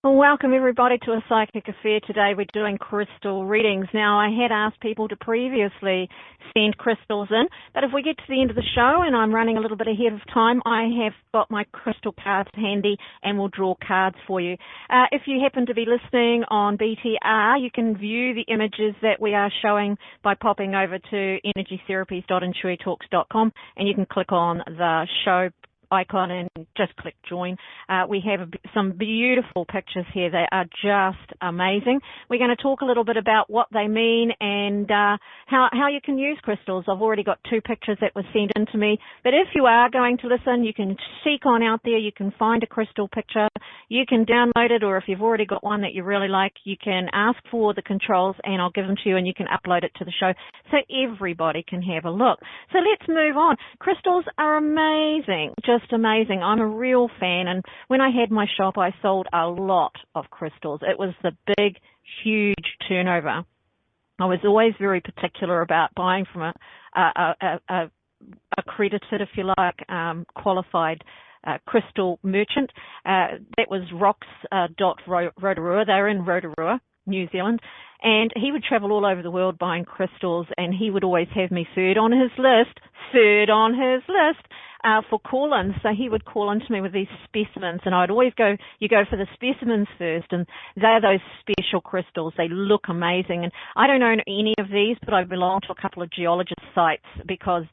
Well, welcome everybody to A Psychic Affair. Today we're doing crystal readings. Now, I had asked people to previously send crystals in, but if we get to the end of the show and I'm running a little bit ahead of time, I have got my crystal cards handy and we'll draw cards for you. If you happen to be listening on BTR, you can view the images that we are showing by popping over to energy-therapies.IntuiTalks.com and you can click on the show icon and just click join. We have some beautiful pictures here. They are just amazing. We're going to talk a little bit about what they mean and how you can use crystals. I've already got two pictures that were sent in to me, but if you are going to listen, you can seek on out there. You can find a crystal picture. You can download it, or if you've already got one that you really like, you can ask for the controls and I'll give them to you and you can upload it to the show so everybody can have a look. So let's move on. Crystals are amazing. Just amazing. I'm a real fan, and when I had my shop I sold a lot of crystals. It was the big huge turnover. I was always very particular about buying from a accredited, if you like, qualified crystal merchant. That was Rocks.Rotorua. They're in Rotorua, New Zealand, and he would travel all over the world buying crystals, and he would always have me third on his list for call-ins. So he would call into me with these specimens, and I'd always go, you go for the specimens first, and they're those special crystals. They look amazing, and I don't own any of these, but I belong to a couple of geologist sites because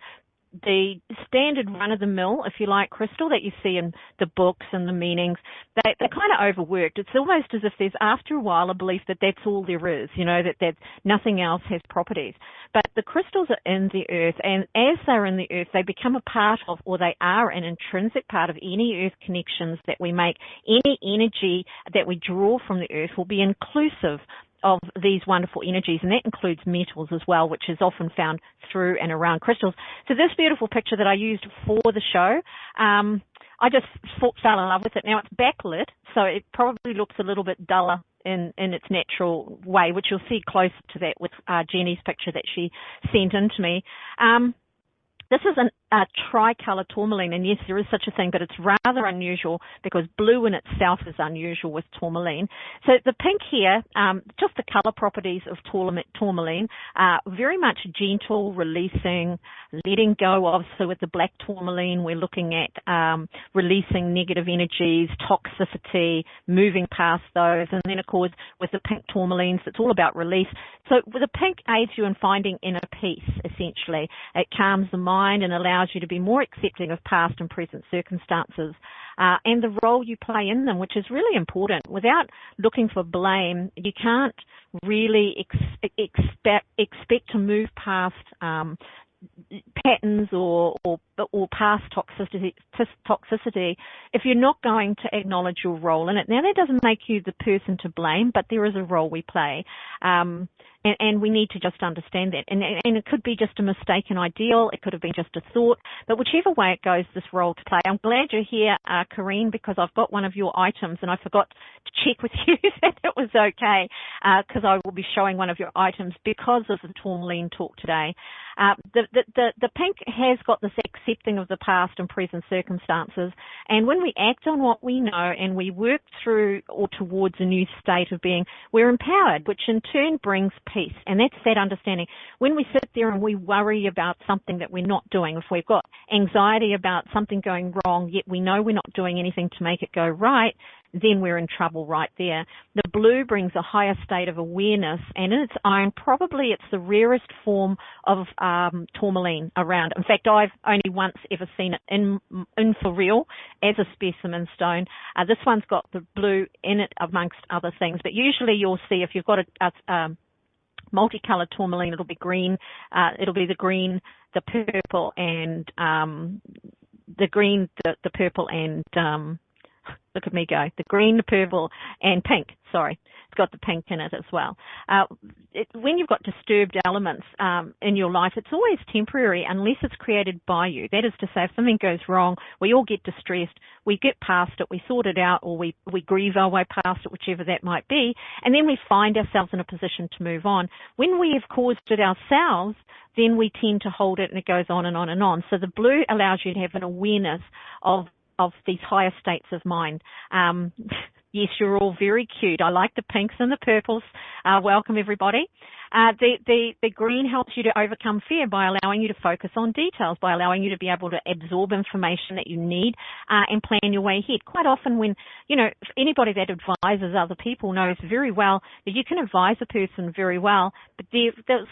the standard run-of-the-mill, if you like, crystal that you see in the books and the meanings, they're kind of overworked. It's almost as if there's, after a while, a belief that that's all there is, you know, that nothing else has properties. But the crystals are in the earth, and as they're in the earth, they become a part of, or they are an intrinsic part of any earth connections that we make. Any energy that we draw from the earth will be inclusive of these wonderful energies, and that includes metals as well, which is often found through and around crystals. So this beautiful picture that I used for the show, I just fell in love with it. Now it's backlit, so it probably looks a little bit duller in its natural way, which you'll see closer to that with Jenny's picture that she sent in to me. This is a tricolour tourmaline, and yes, there is such a thing, but it's rather unusual because blue in itself is unusual with tourmaline. So the pink here, just the colour properties of tourmaline, very much gentle, releasing, letting go of. So with the black tourmaline, we're looking at releasing negative energies, toxicity, moving past those. And then, of course, with the pink tourmalines, it's all about release. So with the pink aids you in finding inner peace, essentially. It calms the mind and allows you to be more accepting of past and present circumstances and the role you play in them, which is really important. Without looking for blame, you can't really expect to move past patterns or past toxicity if you're not going to acknowledge your role in it. Now, that doesn't make you the person to blame, but there is a role we play. And we need to just understand that. And it could be just a mistaken ideal. It could have been just a thought. But whichever way it goes, this role to play. I'm glad you're here, Corrine, because I've got one of your items, and I forgot to check with you that it was okay, because I will be showing one of your items because of the tourmaline talk today. The pink has got this accepting of the past and present circumstances. And when we act on what we know and we work through or towards a new state of being, we're empowered, which in turn brings peace. And that's that understanding. When we sit there and we worry about something that we're not doing, if we've got anxiety about something going wrong, yet we know we're not doing anything to make it go right, then we're in trouble right there. The blue brings a higher state of awareness, and in its own, probably it's the rarest form of tourmaline around. In fact, I've only once ever seen it in for real as a specimen stone. This one's got the blue in it amongst other things, but usually you'll see if you've got a multicolored tourmaline, it'll be green. It'll be the green, the purple, and the green, the purple, and look at me go. The green, the purple, and pink. Sorry. It's got the pink in it as well. When you've got disturbed elements in your life, it's always temporary unless it's created by you. That is to say, if something goes wrong, we all get distressed, we get past it, we sort it out, or we grieve our way past it, whichever that might be, and then we find ourselves in a position to move on. When we have caused it ourselves, then we tend to hold it, and it goes on and on and on. So the blue allows you to have an awareness of these higher states of mind. Yes, you're all very cute. I like the pinks and the purples. Welcome, everybody. The green helps you to overcome fear by allowing you to focus on details, by allowing you to be able to absorb information that you need and plan your way ahead. Quite often when, anybody that advises other people knows very well that you can advise a person very well, but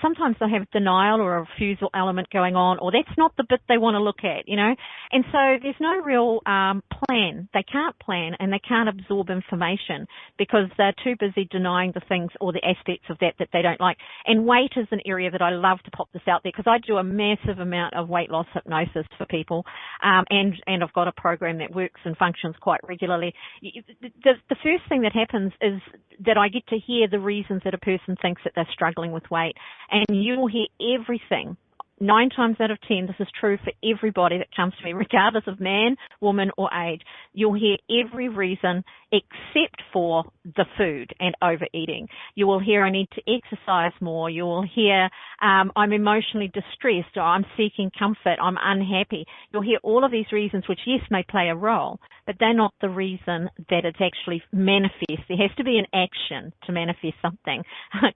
sometimes they have denial or a refusal element going on, or that's not the bit they want to look at, And so there's no real plan. They can't plan and they can't absorb information because they're too busy denying the things or the aspects of that they don't like. And weight is an area that I love to pop this out there because I do a massive amount of weight loss hypnosis for people, and I've got a program that works and functions quite regularly. The first thing that happens is that I get to hear the reasons that a person thinks that they're struggling with weight, and you'll hear everything. 9 times out of 10, this is true for everybody that comes to me, regardless of man, woman, or age. You'll hear every reason except for the food and overeating. You will hear I need to exercise more. You will hear I'm emotionally distressed, or I'm seeking comfort, I'm unhappy. You'll hear all of these reasons, which, yes, may play a role, but they're not the reason that it actually manifests. There has to be an action to manifest something.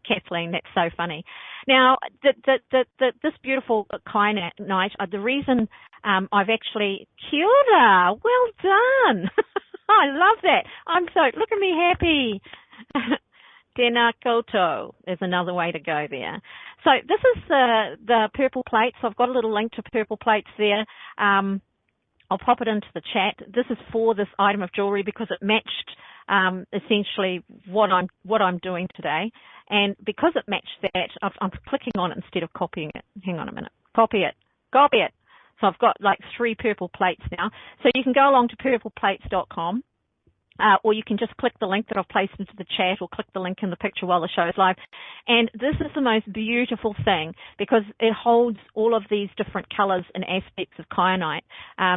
Kathleen, that's so funny. Now, this beautiful kyanite, the reason I've actually kia ora, well done. I love that. Look at me happy. Tēnā koutou is another way to go there. So this is the purple plates. I've got a little link to purple plates there. I'll pop it into the chat. This is for this item of jewelry because it matched essentially what I'm doing today. And because it matched that, I'm clicking on it instead of copying it. Hang on a minute. Copy it. So I've got like 3 purple plates now. So you can go along to purpleplates.com. Or you can just click the link that I've placed into the chat, or click the link in the picture while the show is live. And this is the most beautiful thing because it holds all of these different colors and aspects of kyanite.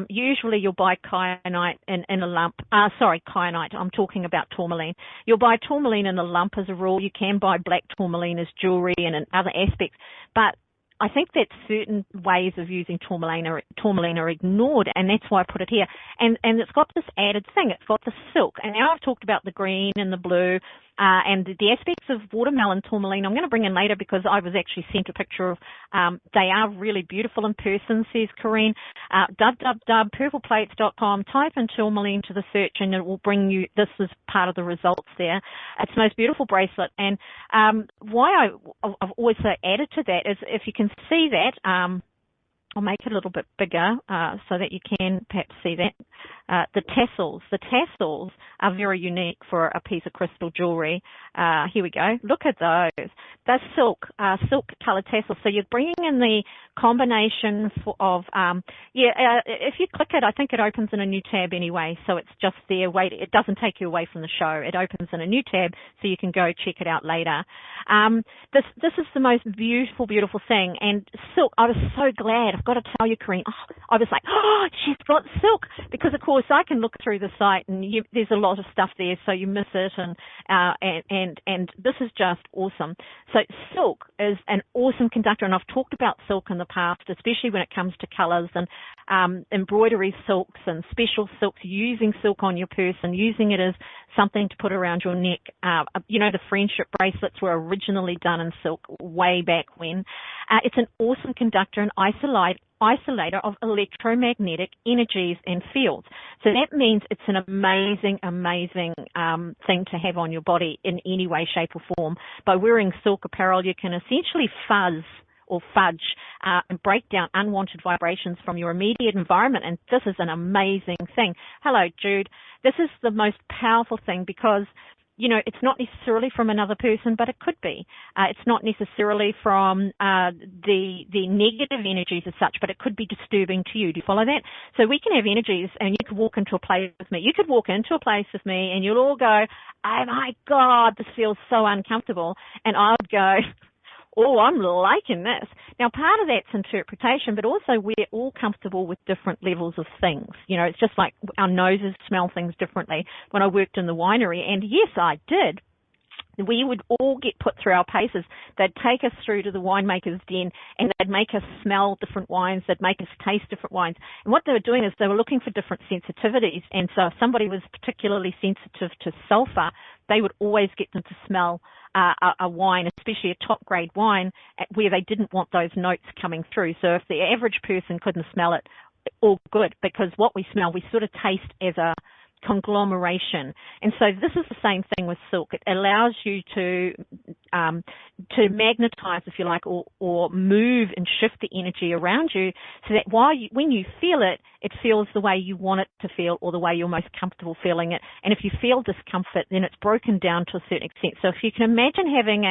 Usually you'll buy kyanite in a lump. Kyanite. I'm talking about tourmaline. You'll buy tourmaline in a lump as a rule. You can buy black tourmaline as jewelry and in other aspects. But I think that certain ways of using tourmaline are ignored, and that's why I put it here. And it's got this added thing. It's got the silk. And now I've talked about the green and the blue and the aspects of watermelon tourmaline I'm going to bring in later because I was actually sent a picture of, they are really beautiful in person, says Corrine. Purpleplates.com, type in tourmaline to the search and it will bring you, this is part of the results there. It's the most beautiful bracelet. And why I've also added to that is if you can see that, I'll make it a little bit bigger so that you can perhaps see that. The tassels are very unique for a piece of crystal jewelry. Here we go. Look at those. They're silk colored tassels. So you're bringing in the combination of, if you click it, I think it opens in a new tab anyway. So it's just there. It doesn't take you away from the show. It opens in a new tab so you can go check it out later. This is the most beautiful, beautiful thing. And silk, I was so glad. I've got to tell you, Corrine, I was like, she's got silk. Because, of course, I can look through the site and there's a lot of stuff there, so you miss it. And this is just awesome. So silk is an awesome conductor, and I've talked about silk in the past, especially when it comes to colors and embroidery silks and special silks, using silk on your person, using it as something to put around your neck. The friendship bracelets were originally done in silk way back when. It's an awesome conductor and isolator of electromagnetic energies and fields. So that means it's an amazing, amazing thing to have on your body in any way, shape or form. By wearing silk apparel, you can essentially fudge and break down unwanted vibrations from your immediate environment. And this is an amazing thing. Hello, Jude. This is the most powerful thing because it's not necessarily from another person, but it could be. It's not necessarily from the negative energies as such, but it could be disturbing to you. Do you follow that? So we can have energies, and you could walk into a place with me. You could walk into a place with me, and you'll all go, oh, my God, this feels so uncomfortable. And I would go, oh, I'm liking this. Now, part of that's interpretation, but also we're all comfortable with different levels of things. It's just like our noses smell things differently. When I worked in the winery, and yes, I did we would all get put through our paces. They'd take us through to the winemaker's den and they'd make us smell different wines. They'd make us taste different wines. And what they were doing is they were looking for different sensitivities. And so if somebody was particularly sensitive to sulfur, they would always get them to smell a wine, especially a top grade wine, where they didn't want those notes coming through. So if the average person couldn't smell it, all good, because what we smell, we sort of taste as a conglomeration. And so this is the same thing with silk. It allows you to magnetize, if you like, or move and shift the energy around you so that when you feel it, it feels the way you want it to feel or the way you're most comfortable feeling it. And if you feel discomfort, then it's broken down to a certain extent. So if you can imagine having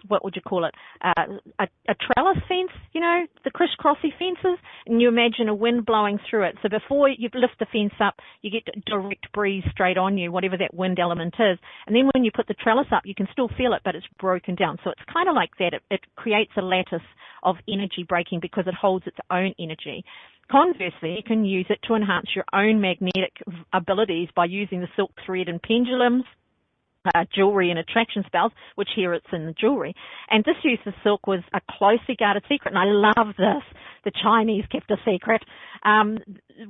what would you call it? A trellis fence, you know, the crisscrossy fences, and you imagine a wind blowing through it. So before you lift the fence up, you get direct breeze straight on you, whatever that wind element is. And then when you put the trellis up, you can still feel it, but it's broken down. So it's kind of like that. It creates a lattice of energy breaking because it holds its own energy. Conversely, you can use it to enhance your own magnetic abilities by using the silk thread and pendulums, jewelry and attraction spells, which here it's in the jewelry. And this use of silk was a closely guarded secret, and I love this. The Chinese kept a secret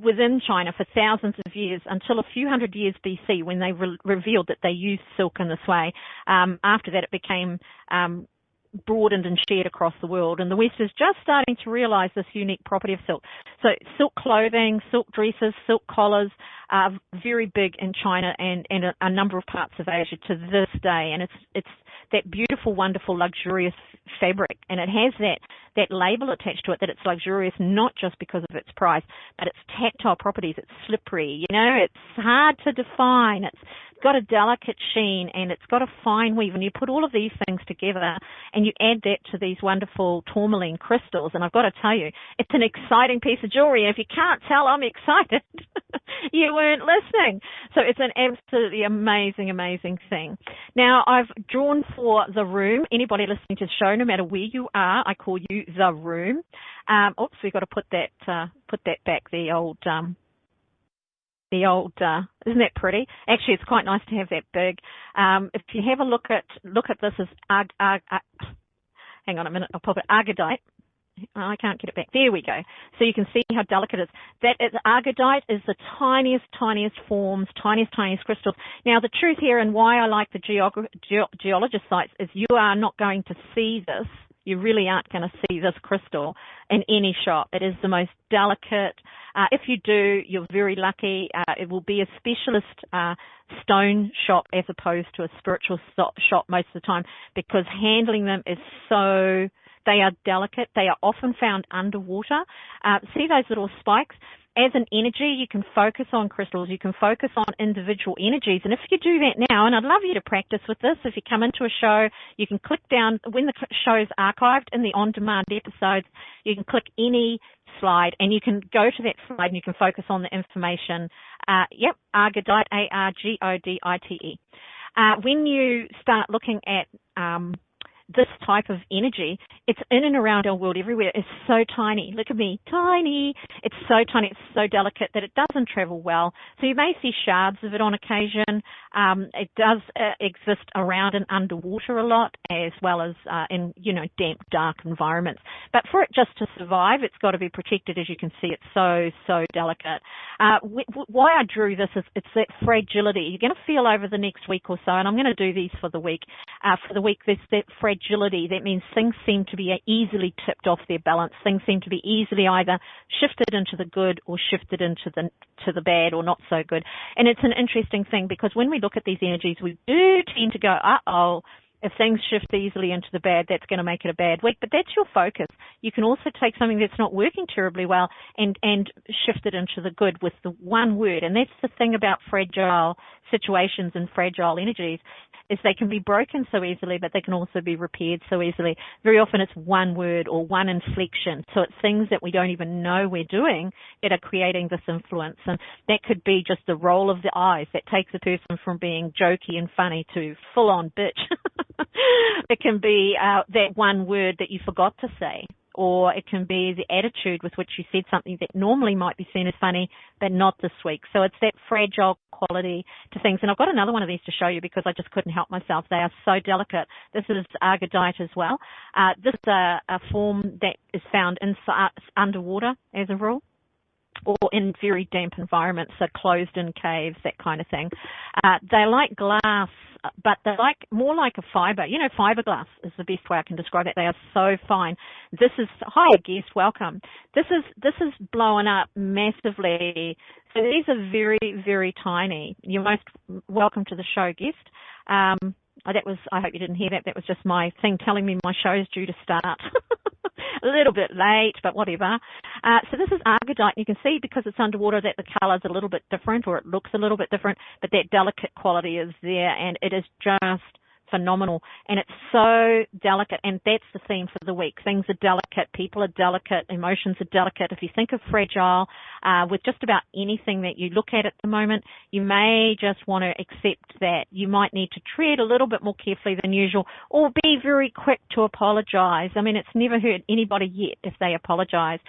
within China for thousands of years until a few hundred years BC when they revealed that they used silk in this way. After that, it became broadened and shared across the world, and the West is just starting to realize this unique property of silk. So silk clothing, silk dresses, silk collars are very big in China and a number of parts of Asia to this day, and it's that beautiful, wonderful, luxurious fabric, and it has that label attached to it that it's luxurious not just because of its price, but its tactile properties. It's slippery, you know, it's hard to define, it's got a delicate sheen, and it's got a fine weave, and you put all of these things together and you add that to these wonderful tourmaline crystals, and I've got to tell you, it's an exciting piece of jewelry, and if you can't tell I'm excited, you weren't listening. So it's an absolutely amazing, amazing thing. Now, I've drawn for the room. Anybody listening to the show, no matter where you are, I call you the room. We've got to put that back, the old, isn't that pretty? Actually, it's quite nice to have that big. If you have a look at this as hang on a minute, I'll pop it Argidite. I can't get it back. There we go. So you can see how delicate it is. That is, Argidite is the tiniest forms, tiniest crystals. Now, the truth here and why I like the geologist sites is you are not going to see this. You really aren't going to see this crystal in any shop. It is the most delicate. If you do, you're very lucky. It will be a specialist stone shop as opposed to a spiritual shop most of the time, because handling them is so... They are delicate. They are often found underwater. See those little spikes? As an energy, you can focus on crystals. You can focus on individual energies. And if you do that now, and I'd love you to practice with this, if you come into a show, you can click down, when the show's archived in the on-demand episodes, you can click any slide and you can go to that slide and you can focus on the information. Argidite, Argidite. When you start looking at this type of energy, it's in and around our world everywhere. It's so tiny. Look at me, tiny. It's so tiny, it's so delicate that it doesn't travel well. So you may see shards of it on occasion. It does exist around and underwater a lot, as well as in, damp, dark environments. But for it just to survive, it's got to be protected. As you can see, it's so delicate. Why I drew this is it's that fragility. You're going to feel over the next week or so, and I'm going to do these for the week. There's that fragility. That means things seem to be easily tipped off their balance. Things seem to be easily either shifted into the good or shifted into the bad or not so good. And it's an interesting thing, because when we look at these energies, we do tend to go, uh-oh, if things shift easily into the bad, that's going to make it a bad week. But that's your focus. You can also take something that's not working terribly well and shift it into the good with the one word. And that's the thing about fragile situations and fragile energies, is they can be broken so easily, but they can also be repaired so easily. Very often it's one word or one inflection. So it's things that we don't even know we're doing that are creating this influence. And that could be just the roll of the eyes that takes a person from being jokey and funny to full-on bitch. It can be that one word that you forgot to say, or it can be the attitude with which you said something that normally might be seen as funny, but not this week. So it's that fragile quality to things. And I've got another one of these to show you because I just couldn't help myself. They are so delicate. This is argidite as well. This is a form that is found underwater as a rule, or in very damp environments, so closed-in caves, that kind of thing. They're like glass, but they're more like a fiber. Fiberglass is the best way I can describe it. They are so fine. This is, hi guest, welcome. This is blowing up massively. So these are very, very tiny. You're most welcome to the show, guest. I hope you didn't hear that. That was just my thing telling me my show is due to start. A little bit late, but whatever. So this is argidite. You can see because it's underwater that the colour's a little bit different, or it looks a little bit different, but that delicate quality is there, and it is just phenomenal. And it's so delicate, and that's the theme for the week. Things are delicate, people are delicate, emotions are delicate. If you think of fragile with just about anything that you look at the moment, you may just want to accept that you might need to tread a little bit more carefully than usual, or be very quick to apologise. I mean, it's never hurt anybody yet if they apologise.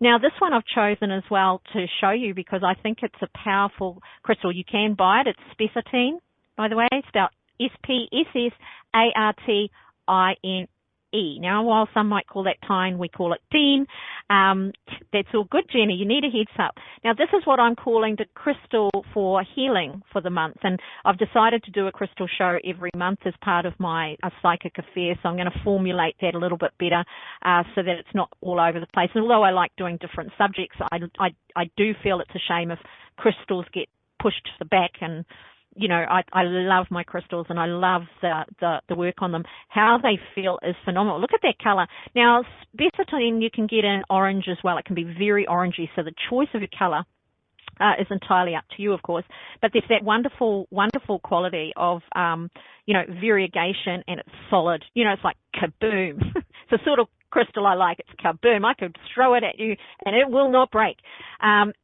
Now, this one I've chosen as well to show you because I think it's a powerful crystal. You can buy it. It's spessartine, by the way, spelled Spessartine. Now, while some might call that tine, we call it teen. That's all good, Jenny. You need a heads up. Now, this is what I'm calling the crystal for healing for the month. And I've decided to do a crystal show every month as part of my psychic affair. So I'm going to formulate that a little bit better so that it's not all over the place. And although I like doing different subjects, I do feel it's a shame if crystals get pushed to the back. And I love my crystals and I love the work on them. How they feel is phenomenal. Look at that color. Now, spessartine you can get in orange as well. It can be very orangey, so the choice of your color is entirely up to you, of course. But there's that wonderful, wonderful quality of, variegation, and it's solid. It's like kaboom. It's the sort of crystal I like. It's kaboom. I could throw it at you and it will not break.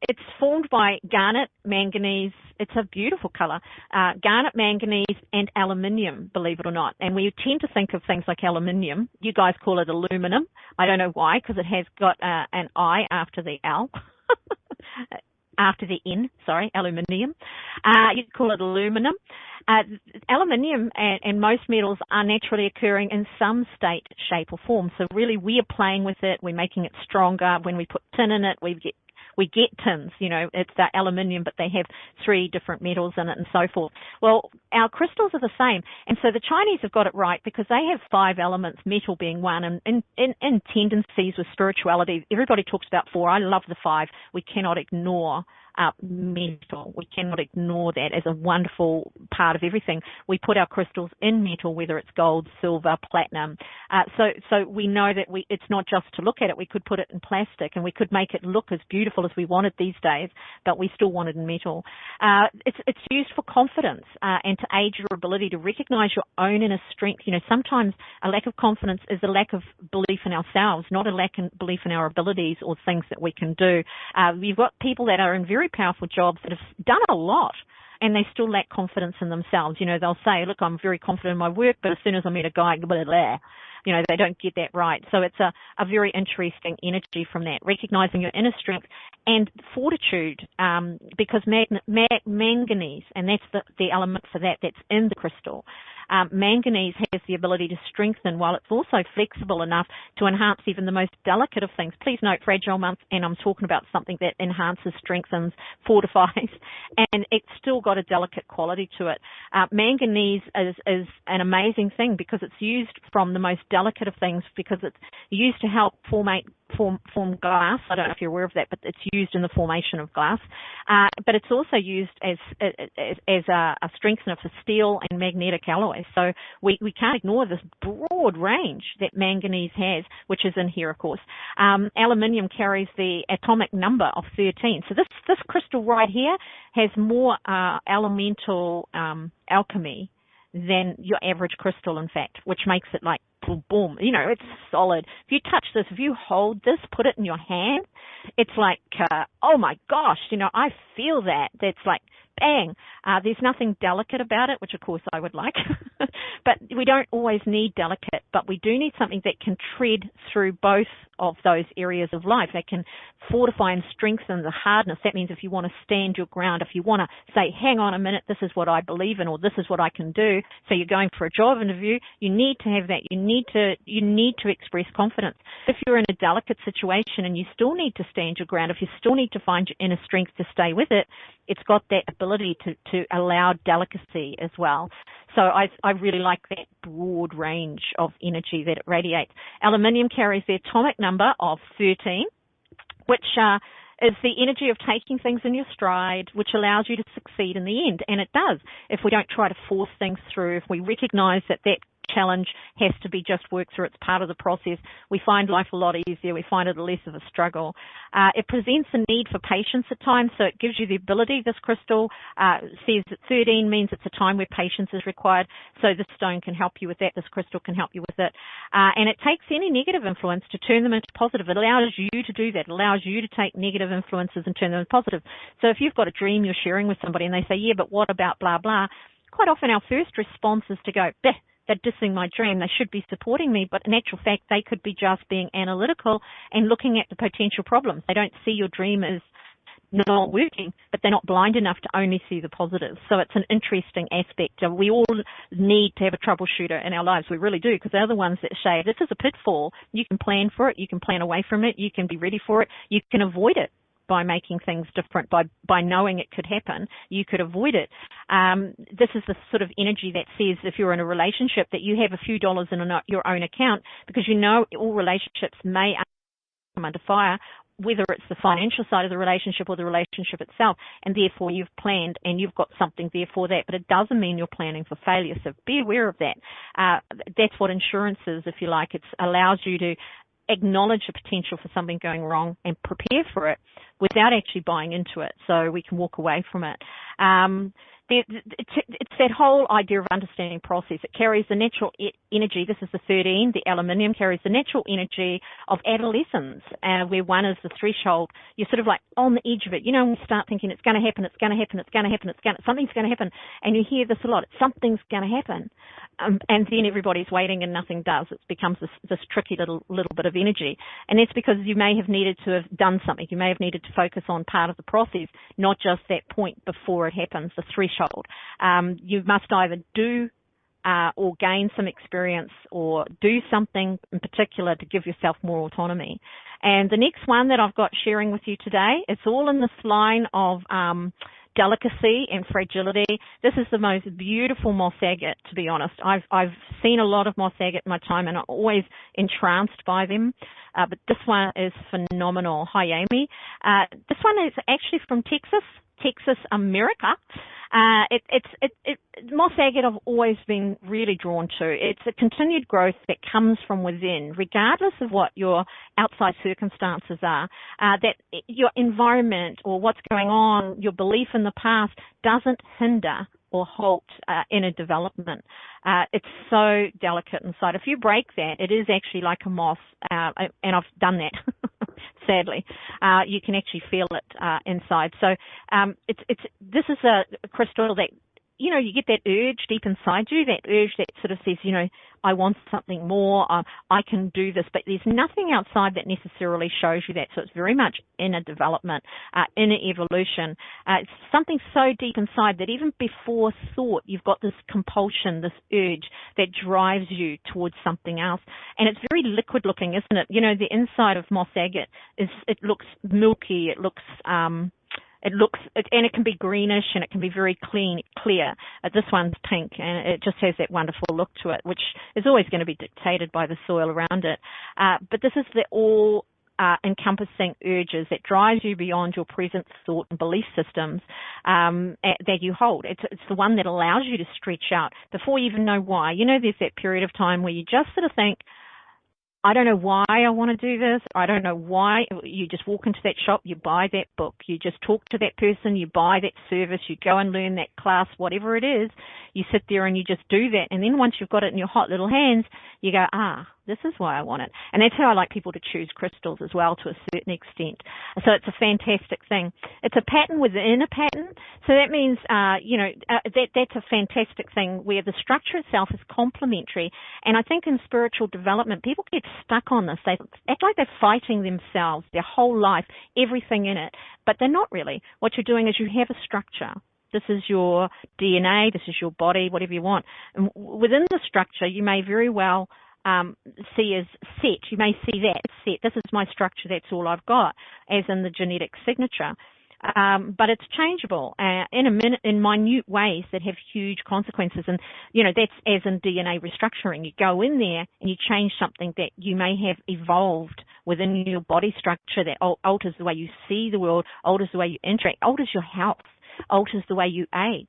It's formed by garnet, manganese. It's a beautiful color. Garnet, manganese, and aluminium, believe it or not. And we tend to think of things like aluminium. You guys call it aluminum. I don't know why, because it has got an I after the L. After the N, aluminium. You call it aluminum. Aluminium and most metals are naturally occurring in some state, shape or form. So really we are playing with it. We're making it stronger. When we put tin in it, we get tins, it's the aluminium, but they have 3 different metals in it and so forth. Well, our crystals are the same. And so the Chinese have got it right because they have 5 elements, metal being one, and in tendencies with spirituality, everybody talks about 4. I love the 5. We cannot ignore metal. We cannot ignore that as a wonderful part of everything. We put our crystals in metal, whether it's gold, silver, platinum. So we know that it's not just to look at it. We could put it in plastic and we could make it look as beautiful as we want it these days, but we still want it in metal. It's used for confidence and to aid your ability to recognize your own inner strength. Sometimes a lack of confidence is a lack of belief in ourselves, not a lack of belief in our abilities or things that we can do. We've got people that are in very powerful jobs that have done a lot and they still lack confidence in themselves. They'll say, look, I'm very confident in my work, but as soon as I meet a guy, blah, blah, they don't get that right. So it's a very interesting energy from that, recognizing your inner strength and fortitude, because manganese, and that's the element for that's in the crystal. Manganese has the ability to strengthen while it's also flexible enough to enhance even the most delicate of things. Please note, fragile month, and I'm talking about something that enhances, strengthens, fortifies, and it's still got a delicate quality to it. Manganese is an amazing thing because it's used from the most delicate of things, because it's used to help form glass. I don't know if you're aware of that, but it's used in the formation of glass. But it's also used as a strengthener for steel and magnetic alloys. So we can't ignore this broad range that manganese has, which is in here, of course. Aluminium carries the atomic number of 13. So this crystal right here has more elemental alchemy than your average crystal, in fact, which makes it like boom, it's solid. If you touch this, if you hold this, put it in your hand, it's like, oh my gosh, I feel that. That's like, bang. There's nothing delicate about it, which of course I would like, but we don't always need delicate, but we do need something that can tread through both of those areas of life. They can fortify and strengthen the hardness. That means if you want to stand your ground, if you want to say, hang on a minute, this is what I believe in, or this is what I can do. So you're going for a job interview, you need to have that. You need to express confidence. If you're in a delicate situation and you still need to stand your ground, if you still need to find your inner strength to stay with it, it's got that ability to allow delicacy as well. So I really like that broad range of energy that it radiates. Aluminium carries the atomic number of 13, which is the energy of taking things in your stride, which allows you to succeed in the end. And it does. If we don't try to force things through, if we recognize that challenge has to be just worked through, it's part of the process, we find life a lot easier, we find it less of a struggle. It presents a need for patience at times, so it gives you the ability. This crystal says that 13 means it's a time where patience is required, so this stone can help you with that, this crystal can help you with it. And it takes any negative influence to turn them into positive. It allows you to do that. It allows you to take negative influences and turn them into positive. So if you've got a dream you're sharing with somebody and they say, yeah, but what about blah, blah, quite often our first response is to go, bleh, they're dissing my dream, they should be supporting me, but in actual fact, they could be just being analytical and looking at the potential problems. They don't see your dream as not working, but they're not blind enough to only see the positives. So it's an interesting aspect. We all need to have a troubleshooter in our lives. We really do, because they're the ones that say, this is a pitfall. You can plan for it. You can plan away from it. You can be ready for it. You can avoid it by making things different, by knowing it could happen. You could avoid it. This is the sort of energy that says if you're in a relationship that you have a few dollars in your own account, because you know all relationships may come under fire, whether it's the financial side of the relationship or the relationship itself, and therefore you've planned and you've got something there for that, but it doesn't mean you're planning for failure, so be aware of that. That's what insurance is, if you like. It allows you to acknowledge the potential for something going wrong and prepare for it without actually buying into it, so we can walk away from it. It's that whole idea of understanding process. It carries the natural energy. This is the 13. The aluminium carries the natural energy of adolescence, where one is the threshold. You're sort of like on the edge of it. You know, when you start thinking it's going to happen, it's going to happen, it's going to happen, something's going to happen, and you hear this a lot. Something's going to happen, and then everybody's waiting and nothing does. It becomes this tricky little bit of energy, and that's because you may have needed to have done something. You may have needed to focus on part of the process, not just that point before it happens, the threshold. You must either do or gain some experience or do something in particular to give yourself more autonomy. And the next one that I've got sharing with you today, it's all in this line of delicacy and fragility. This is the most beautiful moss agate, to be honest. I've seen a lot of moss agate in my time, and I'm always entranced by them. But this one is phenomenal. Hi, Amy. This one is actually from Texas, America. Moss agate I've always been really drawn to. It's a continued growth that comes from within, regardless of what your outside circumstances are. That your environment or what's going on, your belief in the past doesn't hinder or halt inner development. It's so delicate inside. If you break that, it is actually like a moss, and I've done that. Sadly, you can actually feel it inside. So this is a crystal that, you know, you get that urge deep inside you, that urge that sort of says, you know, I want something more, I can do this, but there's nothing outside that necessarily shows you that. So it's very much inner development, inner evolution. It's something so deep inside that even before thought, you've got this compulsion, this urge that drives you towards something else. And it's very liquid looking, isn't it? You know, the inside of moss agate it looks milky, it looks and it can be greenish and it can be very clear. This one's pink, and it just has that wonderful look to it, which is always going to be dictated by the soil around it. But this is the all-encompassing urges that drives you beyond your present thought and belief systems that you hold. It's the one that allows you to stretch out before you even know why. You know, there's that period of time where you just sort of think, I don't know why I want to do this. I don't know why. You just walk into that shop, you buy that book, you just talk to that person, you buy that service, you go and learn that class, whatever it is. You sit there and you just do that. And then once you've got it in your hot little hands, you go, This is why I want it. And that's how I like people to choose crystals as well, to a certain extent. So it's a fantastic thing. It's a pattern within a pattern. So that means, that's a fantastic thing where the structure itself is complementary. And I think in spiritual development, people get stuck on this. They act like they're fighting themselves, their whole life, everything in it. But they're not really. What you're doing is you have a structure. This is your DNA, this is your body, whatever you want. And within the structure, you may very well see as set. You may see that set. This is my structure. That's all I've got, as in the genetic signature. But it's changeable in minute ways that have huge consequences. And, that's as in DNA restructuring. You go in there and you change something that you may have evolved within your body structure that alters the way you see the world, alters the way you interact, alters your health, alters the way you age.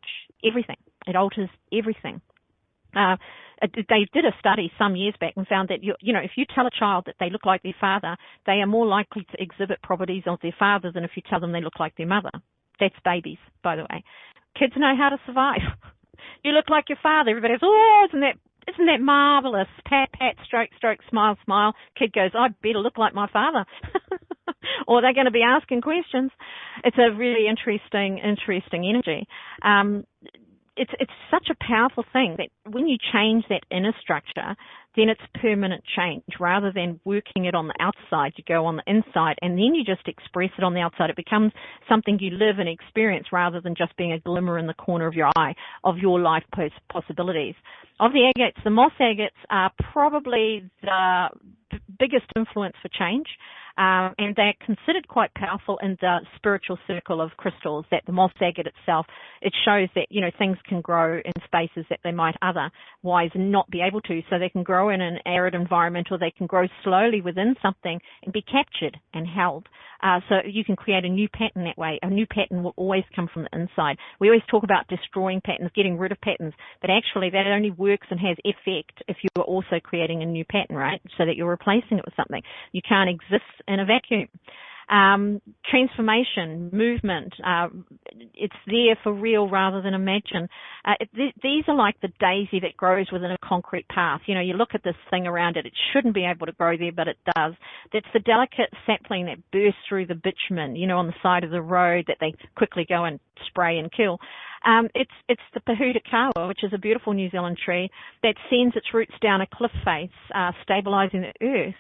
Everything. It alters everything. They did a study some years back and found that, if you tell a child that they look like their father, they are more likely to exhibit properties of their father than if you tell them they look like their mother. That's babies, by the way. Kids know how to survive. You look like your father. Everybody goes, oh, isn't that marvelous? Pat, pat, stroke, stroke, smile, smile. Kid goes, I better look like my father. Or they're going to be asking questions. It's a really interesting energy. It's such a powerful thing that when you change that inner structure, then it's permanent change. Rather than working it on the outside, you go on the inside and then you just express it on the outside. It becomes something you live and experience rather than just being a glimmer in the corner of your eye of your life possibilities. Of the agates, the moss agates are probably the biggest influence for change. And they're considered quite powerful in the spiritual circle of crystals, that the moss agate itself, it shows that, things can grow in spaces that they might otherwise not be able to. So they can grow in an arid environment, or they can grow slowly within something and be captured and held. So you can create a new pattern that way. A new pattern will always come from the inside. We always talk about destroying patterns, getting rid of patterns, but actually that only works and has effect if you are also creating a new pattern, right? So that you're replacing it with something. You can't exist in a vacuum. Transformation, movement, it's there for real rather than imagine. These are like the daisy that grows within a concrete path. You look at this thing around it, it shouldn't be able to grow there, but it does. That's the delicate sapling that bursts through the bitumen, on the side of the road that they quickly go and spray and kill. It's the Pahuta Kawa, which is a beautiful New Zealand tree that sends its roots down a cliff face, stabilizing the earth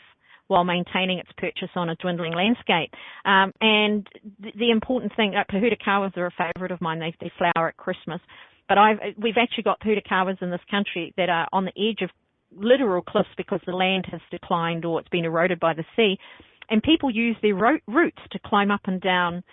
while maintaining its purchase on a dwindling landscape. And the important thing, Pahuta Kawas are a favourite of mine. They flower at Christmas. But we've actually got Pahuta Kawas in this country that are on the edge of literal cliffs because the land has declined or it's been eroded by the sea. And people use their roots to climb up and down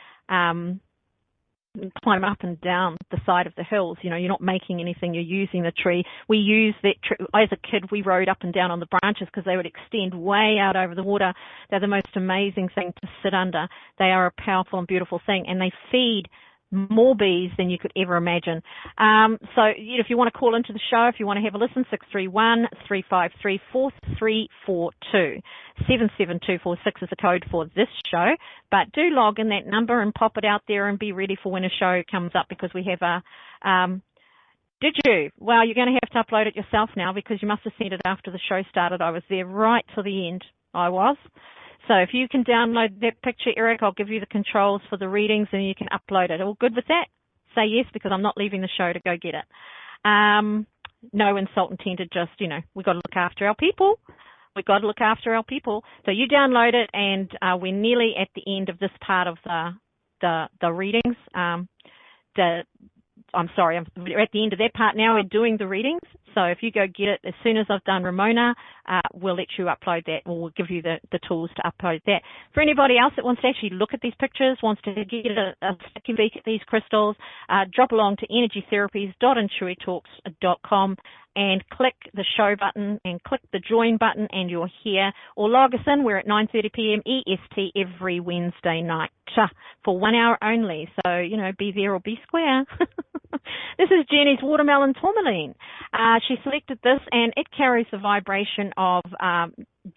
the side of the hills. You're not making anything, you're using the tree. We use that tree. As a kid, we rode up and down on the branches because they would extend way out over the water. They're the most amazing thing to sit under. They are a powerful and beautiful thing, and they feed more bees than you could ever imagine. So if you want to call into the show, if you want to have a listen, 631-353-4342. 77246 is the code for this show. But do log in that number and pop it out there and be ready for when a show comes up, because we have a... did you? Well, you're going to have to upload it yourself now because you must have sent it after the show started. I was there right to the end. I was. So if you can download that picture, Eric, I'll give you the controls for the readings and you can upload it. All good with that? Say yes, because I'm not leaving the show to go get it. No insult intended, just, we've got to look after our people. We've got to look after our people. So you download it, and we're nearly at the end of this part of the readings. We're at the end of that part now. We're doing the readings. So if you go get it, as soon as I've done Ramona, we'll let you upload that, or we'll give you the tools to upload that. For anybody else that wants to actually look at these pictures, wants to get a second peek at these crystals, drop along to energy-therapies.intuitalks.com and click the show button and click the join button, and you're here. Or log us in. We're at 9:30 p.m. EST every Wednesday night for 1 hour only. So, be there or be square. This is Jenny's watermelon tourmaline. She selected this, and it carries the vibration of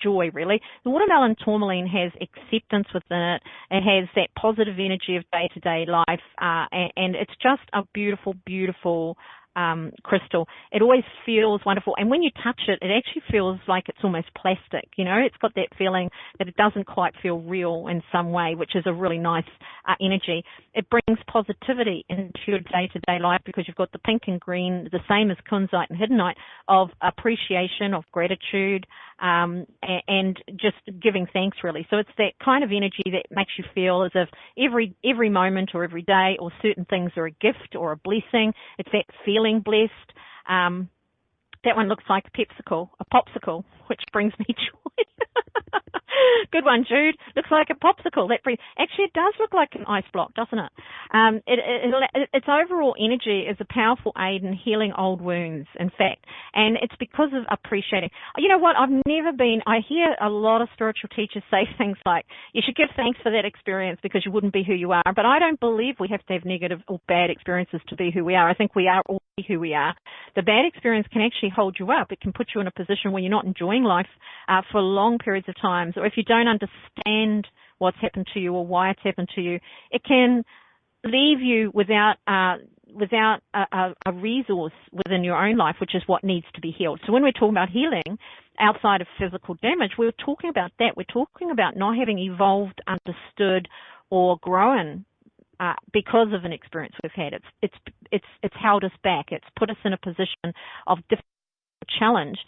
joy, really. The watermelon tourmaline has acceptance within it. It has that positive energy of day-to-day life, and it's just a beautiful, beautiful crystal. It always feels wonderful. And when you touch it, it actually feels like it's almost plastic, you know. It's got that feeling that it doesn't quite feel real in some way, which is a really nice energy. It brings positivity into your day-to-day life because you've got the pink and green, the same as kunzite and hiddenite, of appreciation, of gratitude, and just giving thanks, really. So it's that kind of energy that makes you feel as if every moment or every day or certain things are a gift or a blessing. It's that feeling blessed. That one looks like a popsicle, which brings me joy. Good one, Jude. Looks like a popsicle. Actually, it does look like an ice block, doesn't it? Its overall energy is a powerful aid in healing old wounds, in fact, and it's because of appreciating. You know what? I hear a lot of spiritual teachers say things like, you should give thanks for that experience because you wouldn't be who you are, but I don't believe we have to have negative or bad experiences to be who we are. I think we are already who we are. The bad experience can actually hold you up. It can put you in a position where you're not enjoying life for long periods of time. Or if you don't understand what's happened to you or why it's happened to you, it can leave you without a resource within your own life, which is what needs to be healed. So when we're talking about healing outside of physical damage, we're talking about that. We're talking about not having evolved, understood, or grown because of an experience we've had. It's held us back. It's put us in a position of difficult challenge.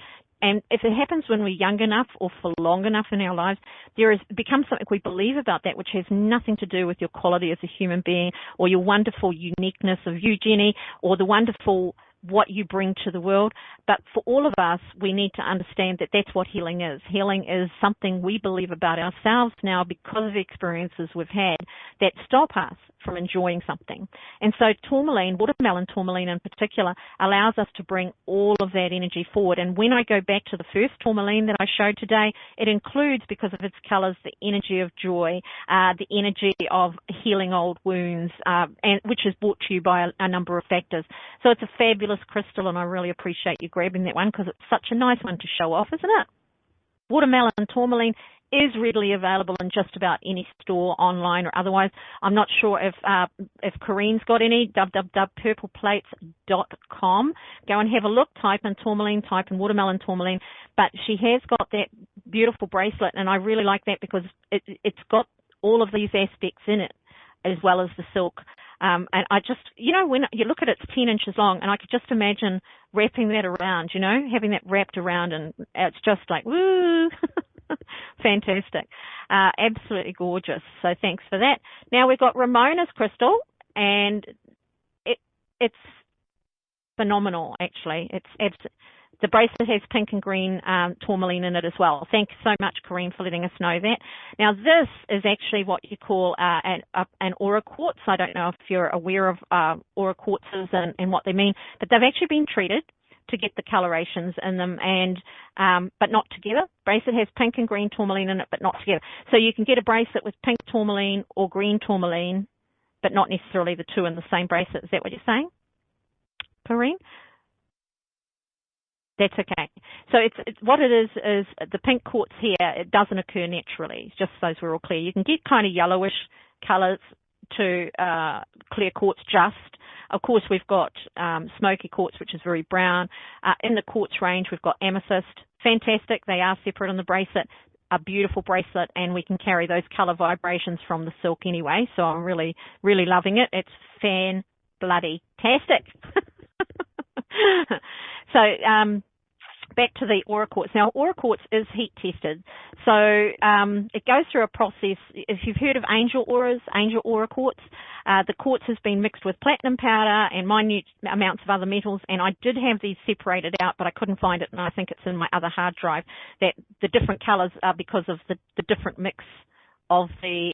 And if it happens when we're young enough or for long enough in our lives, becomes something we believe about that, which has nothing to do with your quality as a human being or your wonderful uniqueness of you, Jenny, or the wonderful what you bring to the world. But for all of us, we need to understand that that's what healing is. Healing is something we believe about ourselves now because of experiences we've had that stop us from enjoying something. And so tourmaline, watermelon tourmaline in particular, allows us to bring all of that energy forward. And when I go back to the first tourmaline that I showed today, it includes, because of its colors, the energy of joy, the energy of healing old wounds, and which is brought to you by a number of factors. So it's a fabulous crystal, and I really appreciate you grabbing that one because it's such a nice one to show off, isn't it? Watermelon tourmaline is readily available in just about any store, online or otherwise. I'm not sure if Corinne's got any. www.purpleplates.com. Go and have a look. Type in tourmaline, type in watermelon tourmaline. But she has got that beautiful bracelet, and I really like that because it's got all of these aspects in it, as well as the silk. And I just, when you look at it, it's 10 inches long, and I could just imagine wrapping that around, having that wrapped around, and it's just like, woo, fantastic. Absolutely gorgeous. So thanks for that. Now we've got Ramona's crystal, and it's phenomenal, actually. The bracelet has pink and green tourmaline in it as well. Thanks so much, Corinne, for letting us know that. Now, this is actually what you call an aura quartz. I don't know if you're aware of aura quartzes and what they mean, but they've actually been treated to get the colorations in them, and but not together. Bracelet has pink and green tourmaline in it, but not together. So you can get a bracelet with pink tourmaline or green tourmaline, but not necessarily the two in the same bracelet. Is that what you're saying, Corinne? That's okay. So it's what it is the pink quartz here, it doesn't occur naturally, just so we're all clear. You can get kind of yellowish colours to clear quartz just. Of course, we've got smoky quartz, which is very brown. In the quartz range, we've got amethyst. Fantastic. They are separate on the bracelet. A beautiful bracelet, and we can carry those colour vibrations from the silk anyway. So I'm really, really loving it. It's fan-bloody-tastic. So back to the aura quartz. Now, aura quartz is heat tested. So it goes through a process. If you've heard of angel aura quartz, the quartz has been mixed with platinum powder and minute amounts of other metals. And I did have these separated out, but I couldn't find it, and I think it's in my other hard drive, that the different colours are because of the different mix of the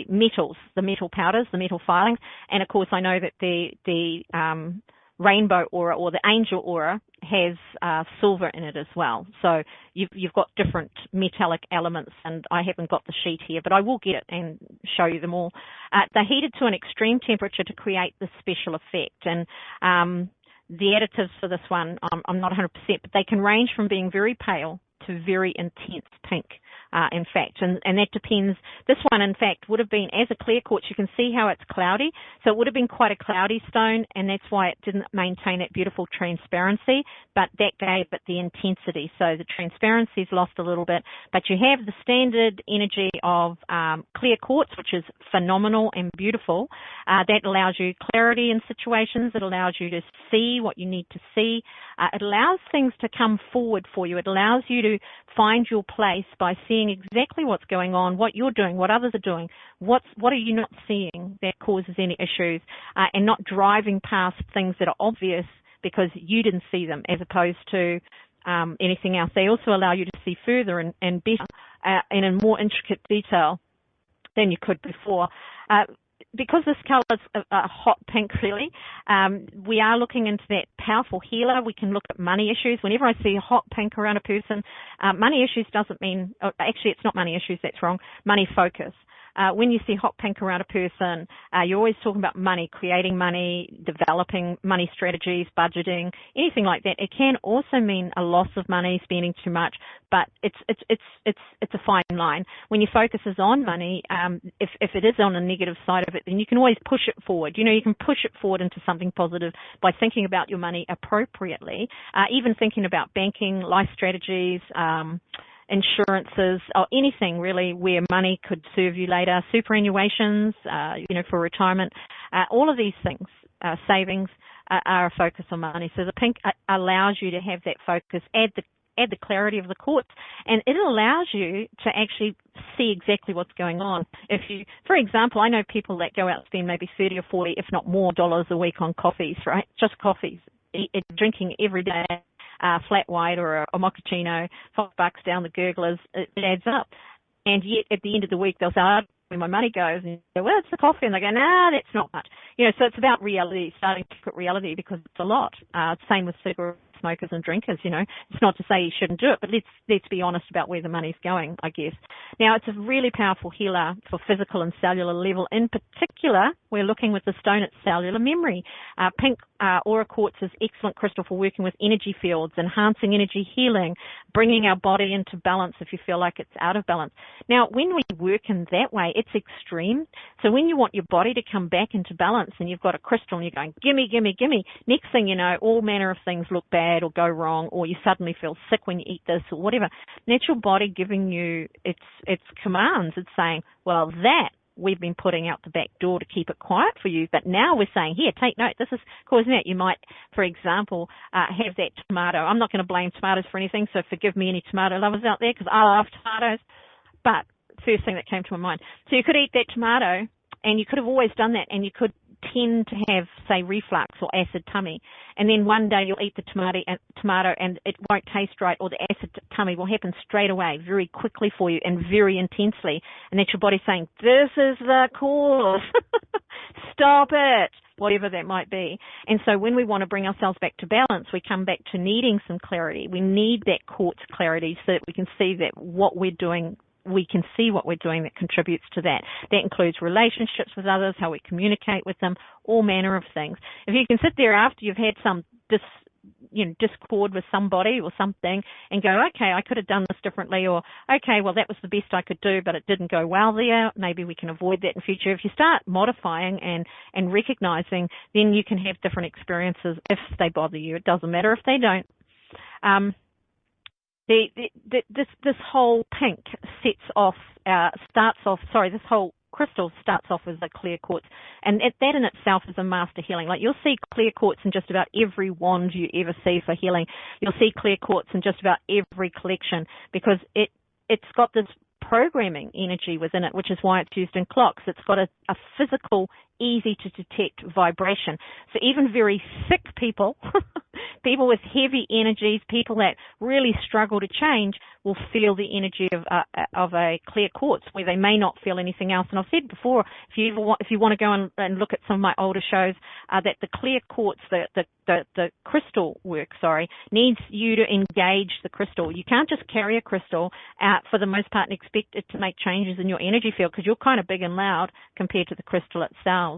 metals, the metal powders, the metal filings. And of course, I know that the rainbow aura or the angel aura has silver in it as well. So you've got different metallic elements, and I haven't got the sheet here, but I will get it and show you them all. They're heated to an extreme temperature to create this special effect. And the additives for this one, I'm not 100%, but they can range from being very pale to very intense pink, in fact. And that depends. This one, in fact, would have been, as a clear quartz, you can see how it's cloudy. So it would have been quite a cloudy stone, and that's why it didn't maintain that beautiful transparency, but that gave it the intensity. So the transparency's lost a little bit, but you have the standard energy of clear quartz, which is phenomenal and beautiful. That allows you clarity in situations. It allows you to see what you need to see. It allows things to come forward for you. It allows you to find your place by seeing exactly what's going on, what you're doing, what others are doing, what are you not seeing that causes any issues, and not driving past things that are obvious because you didn't see them, as opposed to anything else. They also allow you to see further and better and in more intricate detail than you could before. Because this colour is a hot pink, really, we are looking into that powerful healer. We can look at money issues. Whenever I see a hot pink around a person, money issues doesn't mean, actually it's not money issues, that's wrong, money focus. When you see hot pink around a person, you're always talking about money, creating money, developing money strategies, budgeting, anything like that. It can also mean a loss of money, spending too much, but it's a fine line. When your focus is on money, if it is on a negative side of it, then you can always push it forward. You know, you can push it forward into something positive by thinking about your money appropriately, even thinking about banking, life strategies, insurances, or anything really where money could serve you later, superannuations, for retirement, all of these things, savings, are a focus on money. So the pink allows you to have that focus, add the clarity of the quartz, and it allows you to actually see exactly what's going on. If you, for example, I know people that go out and spend maybe 30 or 40, if not more, dollars a week on coffees, right? Just coffees, drinking every day. Flat white or a mochaccino, $5 down the gurglers, it adds up. And yet at the end of the week, they'll say, where my money goes, and you go, well, it's the coffee, and they go, nah, that's not much. So it's about reality, starting to look at reality, because it's a lot. Same with cigarette smokers and drinkers, It's not to say you shouldn't do it, but let's be honest about where the money's going, I guess. Now, it's a really powerful healer for physical and cellular level. In particular, we're looking with the stone at cellular memory. Pink aura quartz is excellent crystal for working with energy fields, enhancing energy healing, bringing our body into balance if you feel like it's out of balance. Now, when we work in that way, it's extreme. So when you want your body to come back into balance and you've got a crystal and you're going, gimme, gimme, gimme, next thing you know, all manner of things look bad or go wrong, or you suddenly feel sick when you eat this or whatever. That's your body giving you its commands. It's saying, well, that we've been putting out the back door to keep it quiet for you, but now we're saying, here, take note, this is causing that. You might, for example, have that tomato. I'm not going to blame tomatoes for anything, so forgive me any tomato lovers out there, because I love tomatoes, but first thing that came to my mind. So you could eat that tomato, and you could have always done that, and you could tend to have, say, reflux or acid tummy, and then one day you'll eat the tomato and it won't taste right, or the acid tummy will happen straight away, very quickly for you and very intensely, and that's your body saying, this is the cause, stop it, whatever that might be. And so when we want to bring ourselves back to balance, we come back to needing some clarity. We need that quartz clarity so that we can see that what we're doing, we can see what we're doing that contributes to that. That includes relationships with others, how we communicate with them, all manner of things. If you can sit there after you've had some discord with somebody or something and go, okay, I could have done this differently, or okay, well, that was the best I could do, but it didn't go well there. Maybe we can avoid that in future. If you start modifying and recognizing, then you can have different experiences if they bother you. It doesn't matter if they don't. This whole pink this whole crystal starts off as a clear quartz, and that in itself is a master healing. Like, you'll see clear quartz in just about every wand you ever see for healing. You'll see clear quartz in just about every collection, because it's got this programming energy within it, which is why it's used in clocks. It's got a physical, easy to detect vibration. So even very sick people, people with heavy energies, people that really struggle to change, will feel the energy of a clear quartz, where they may not feel anything else. And I've said before, if you want to go and look at some of my older shows, that the clear quartz, the crystal work, needs you to engage the crystal. You can't just carry a crystal out for the most part and expect it to make changes in your energy field, because you're kind of big and loud compared to the crystal itself.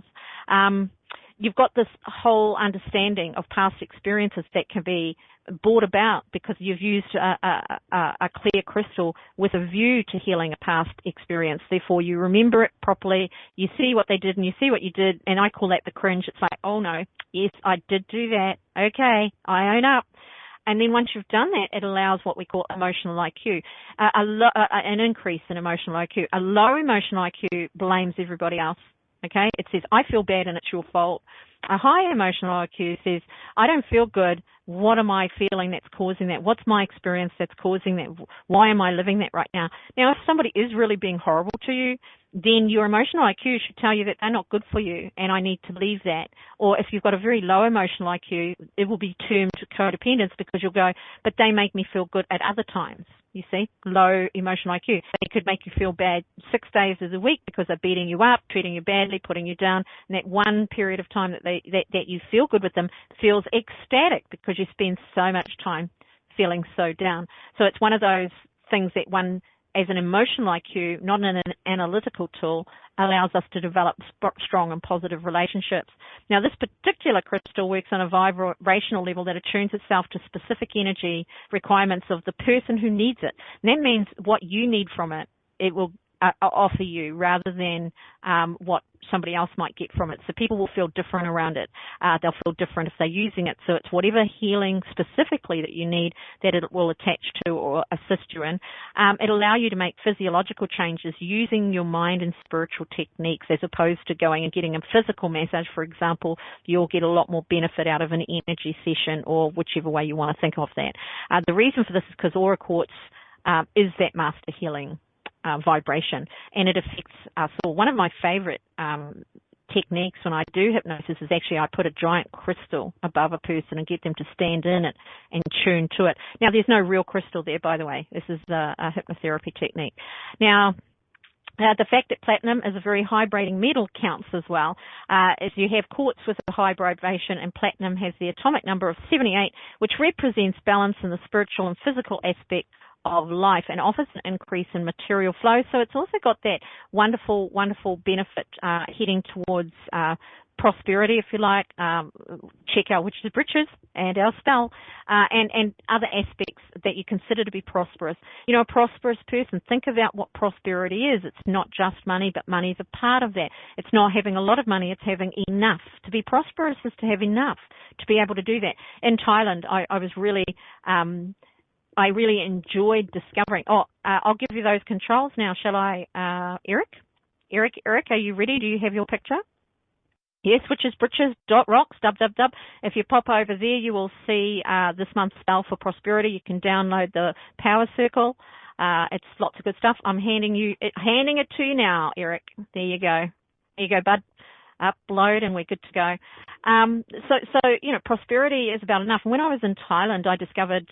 you've got this whole understanding of past experiences that can be brought about because you've used a clear crystal with a view to healing a past experience. Therefore, you remember it properly, you see what they did and you see what you did, and I call that the cringe. It's like, oh no, yes, I did do that. Okay, I own up. And then once you've done that, it allows what we call emotional IQ, an increase in emotional IQ. A low emotional IQ blames everybody else. Okay, it says, I feel bad and it's your fault. A high emotional IQ says, I don't feel good. What am I feeling that's causing that? What's my experience that's causing that? Why am I living that right now? Now, if somebody is really being horrible to you, then your emotional IQ should tell you that they're not good for you and I need to leave that. Or if you've got a very low emotional IQ, it will be termed codependence because you'll go, but they make me feel good at other times. You see, low emotional IQ. They could make you feel bad 6 days of the week because they're beating you up, treating you badly, putting you down. And that one period of time that you feel good with them feels ecstatic because you spend so much time feeling so down. So it's one of those things that one, as an emotional IQ, not an analytical tool, allows us to develop strong and positive relationships. Now, this particular crystal works on a vibrational level that attunes itself to specific energy requirements of the person who needs it. And that means what you need from it, it will offer you rather than what somebody else might get from it. So people will feel different around it. They'll feel different if they're using it. So it's whatever healing specifically that you need that it will attach to or assist you in. It'll allow you to make physiological changes using your mind and spiritual techniques as opposed to going and getting a physical massage, for example. You'll get a lot more benefit out of an energy session or whichever way you want to think of that. The reason for this is because aura quartz is that master healing vibration, and it affects us all. One of my favorite techniques when I do hypnosis is actually I put a giant crystal above a person and get them to stand in it and tune to it. Now, there's no real crystal there, by the way. This is a hypnotherapy technique. Now, the fact that platinum is a very high-braiding metal counts as well. If you have quartz with a high vibration and platinum has the atomic number of 78, which represents balance in the spiritual and physical aspect of life and offers an increase in material flow. So it's also got that wonderful, wonderful benefit heading towards prosperity, if you like. Check our witches' breeches and our spell, and other aspects that you consider to be prosperous. You know, a prosperous person, think about what prosperity is. It's not just money, but money is a part of that. It's not having a lot of money, it's having enough. To be prosperous is to have enough to be able to do that. In Thailand, I was really I really enjoyed discovering. I'll give you those controls now, shall I, Eric? Eric, are you ready? Do you have your picture? Yes, witchesbritches.rocks, www. If you pop over there, you will see this month's spell for prosperity. You can download the Power Circle. It's lots of good stuff. I'm handing it to you now, Eric. There you go. There you go, bud. Upload and we're good to go. So you know, prosperity is about enough. When I was in Thailand, I discovered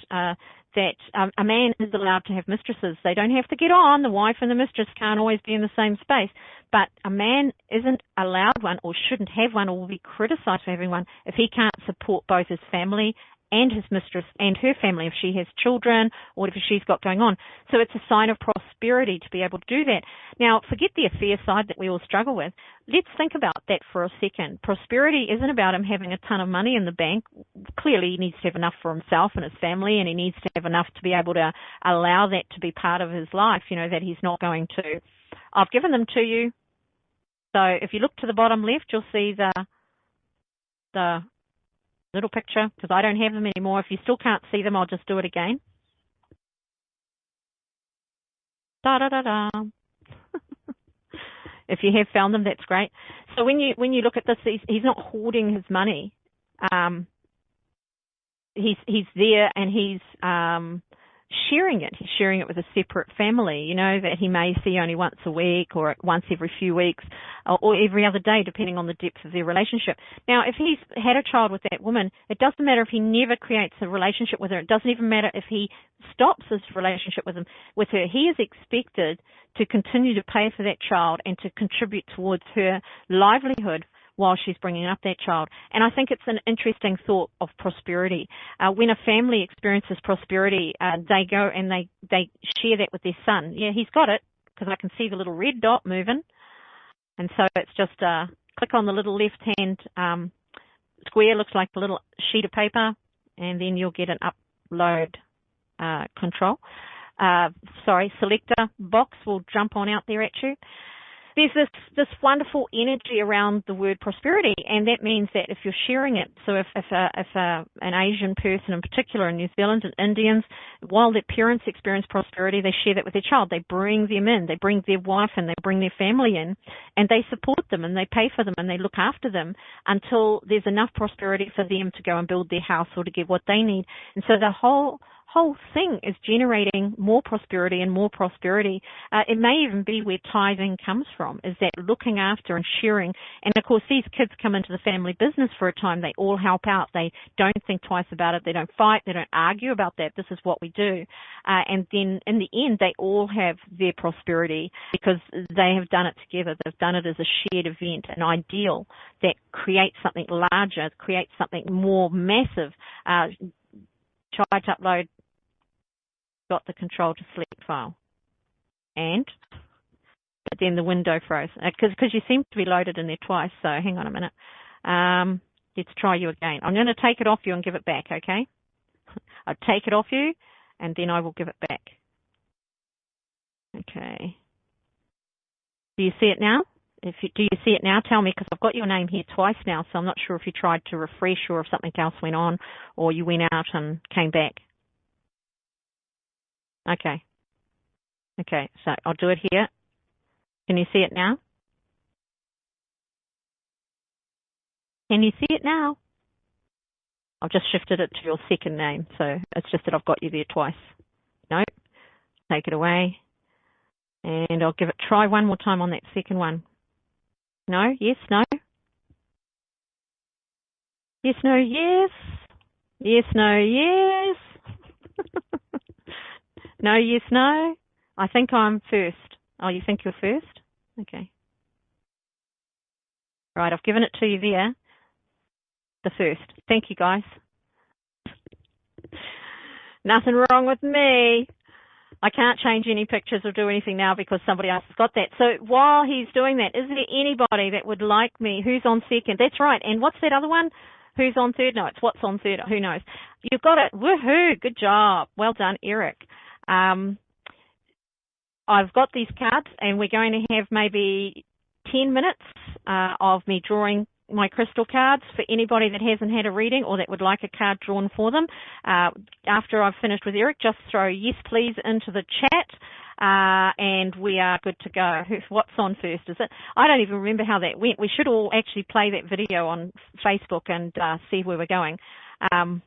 that a man is allowed to have mistresses. They don't have to get on. The wife and the mistress can't always be in the same space. But a man isn't allowed one or shouldn't have one or will be criticized for having one if he can't support both his family and his mistress and her family if she has children or whatever she's got going on. So it's a sign of prosperity to be able to do that. Now, forget the affair side that we all struggle with. Let's think about that for a second. Prosperity isn't about him having a ton of money in the bank. Clearly, he needs to have enough for himself and his family, and he needs to have enough to be able to allow that to be part of his life, you know, that he's not going to. I've given them to you. So if you look to the bottom left, you'll see the little picture, because I don't have them anymore. If you still can't see them, I'll just do it again. Da-da-da-da. If you have found them, that's great. So when you look at this, he's not hoarding his money. He's there and he's sharing it. He's sharing it with a separate family, you know, that he may see only once a week or once every few weeks or every other day, depending on the depth of their relationship. Now, if he's had a child with that woman, it doesn't matter if he never creates a relationship with her. It doesn't even matter if he stops his relationship with her. He is expected to continue to pay for that child and to contribute towards her livelihood while she's bringing up that child. And I think it's an interesting thought of prosperity. When a family experiences prosperity, they go and they share that with their son. Yeah, he's got it, because I can see the little red dot moving. And so it's just click on the little left-hand square looks like a little sheet of paper, and then you'll get an upload selector box will jump on out there at you. There's this wonderful energy around the word prosperity, and that means that if you're sharing it, so if an Asian person in particular in New Zealand and Indians, while their parents experience prosperity, they share that with their child. They bring them in, they bring their wife in, they bring their family in, and they support them and they pay for them and they look after them until there's enough prosperity for them to go and build their house or to get what they need. And so the whole thing is generating more prosperity and more prosperity. It may even be where tithing comes from, is that looking after and sharing. And of course, these kids come into the family business for a time. They all help out. They don't think twice about it. They don't fight. They don't argue about that. This is what we do. And then in the end, they all have their prosperity because they have done it together. They've done it as a shared event, an ideal that creates something larger, creates something more massive. Tried to upload, got the control to select file, but then the window froze because you seem to be loaded in there twice. So hang on a minute. Let's try you again. I'm going to take it off you and give it back. Okay, I'll take it off you and then I will give it back. Okay. Do you see it now? Do you see it now? Tell me, because I've got your name here twice now, so I'm not sure if you tried to refresh or if something else went on or you went out and came back. Okay. Okay, so I'll do it here. Can you see it now? Can you see it now? I've just shifted it to your second name, so it's just that I've got you there twice. No, take it away. And I'll give it, try one more time on that second one. No, yes, no. Yes, no, yes. Yes, no, yes. No, yes, no. I think I'm first. Oh, you think you're first? Okay. Right, I've given it to you there. The first. Thank you, guys. Nothing wrong with me. I can't change any pictures or do anything now because somebody else has got that. So while he's doing that, is there anybody that would like me? Who's on second? That's right. And what's that other one? Who's on third? No, it's what's on third. Who knows? You've got it. Woohoo. Good job. Well done, Eric. I've got these cards and we're going to have maybe 10 minutes of me drawing my crystal cards for anybody that hasn't had a reading or that would like a card drawn for them. After I've finished with Eric, just throw yes please into the chat and we are good to go. What's on first, is it? I don't even remember how that went. We should all actually play that video on Facebook and see where we're going. And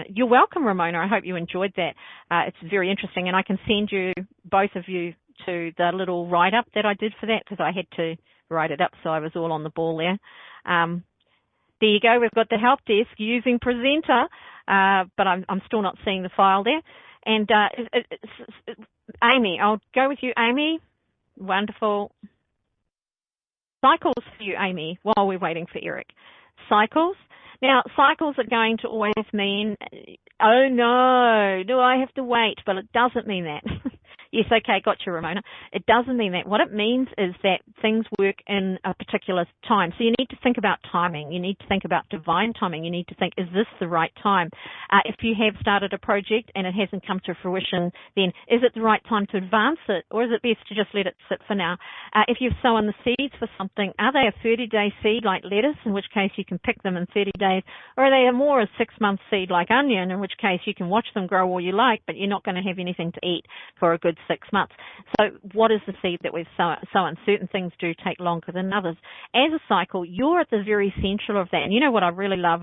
you're welcome, Ramona. I hope you enjoyed that. It's very interesting, and I can send you, both of you, to the little write-up that I did for that because I had to write it up so I was all on the ball there. There you go. We've got the help desk using presenter, but I'm still not seeing the file there. And Amy, I'll go with you, Amy. Wonderful. Cycles for you, Amy, while we're waiting for Eric. Cycles. Now, cycles are going to always mean, oh no, do I have to wait? But it doesn't mean that. Yes, okay, gotcha, Ramona. It doesn't mean that. What it means is that things work in a particular time. So you need to think about timing. You need to think about divine timing. You need to think, is this the right time? If you have started a project and it hasn't come to fruition, then is it the right time to advance it, or is it best to just let it sit for now? If you've sown the seeds for something, are they a 30-day seed like lettuce, in which case you can pick them in 30 days, or are they more a 6-month seed like onion, in which case you can watch them grow all you like, but you're not going to have anything to eat for a good 6 months. So what is the seed that we've sown? Certain things do take longer than others. As a cycle, you're at the very center of that. And you know what I really love?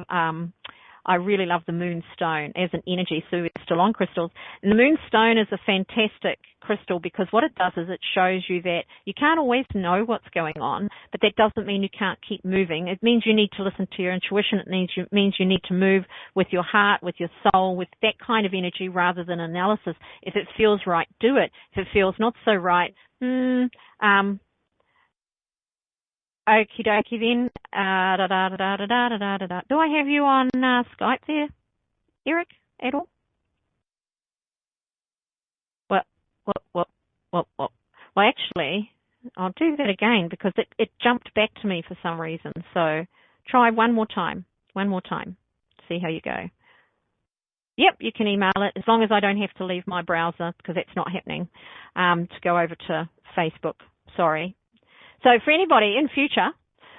I really love the moonstone as an energy. So we're still on crystals. And the moonstone is a fantastic crystal because what it does is it shows you that you can't always know what's going on, but that doesn't mean you can't keep moving. It means you need to listen to your intuition. It means you need to move with your heart, with your soul, with that kind of energy rather than analysis. If it feels right, do it. If it feels not so right, okie dokie then. Do I have you on Skype there, Eric, at all? Well, actually, I'll do that again because it jumped back to me for some reason. So Try one more time. See how you go. Yep, you can email it as long as I don't have to leave my browser, because that's not happening, to go over to Facebook. Sorry. So for anybody in future,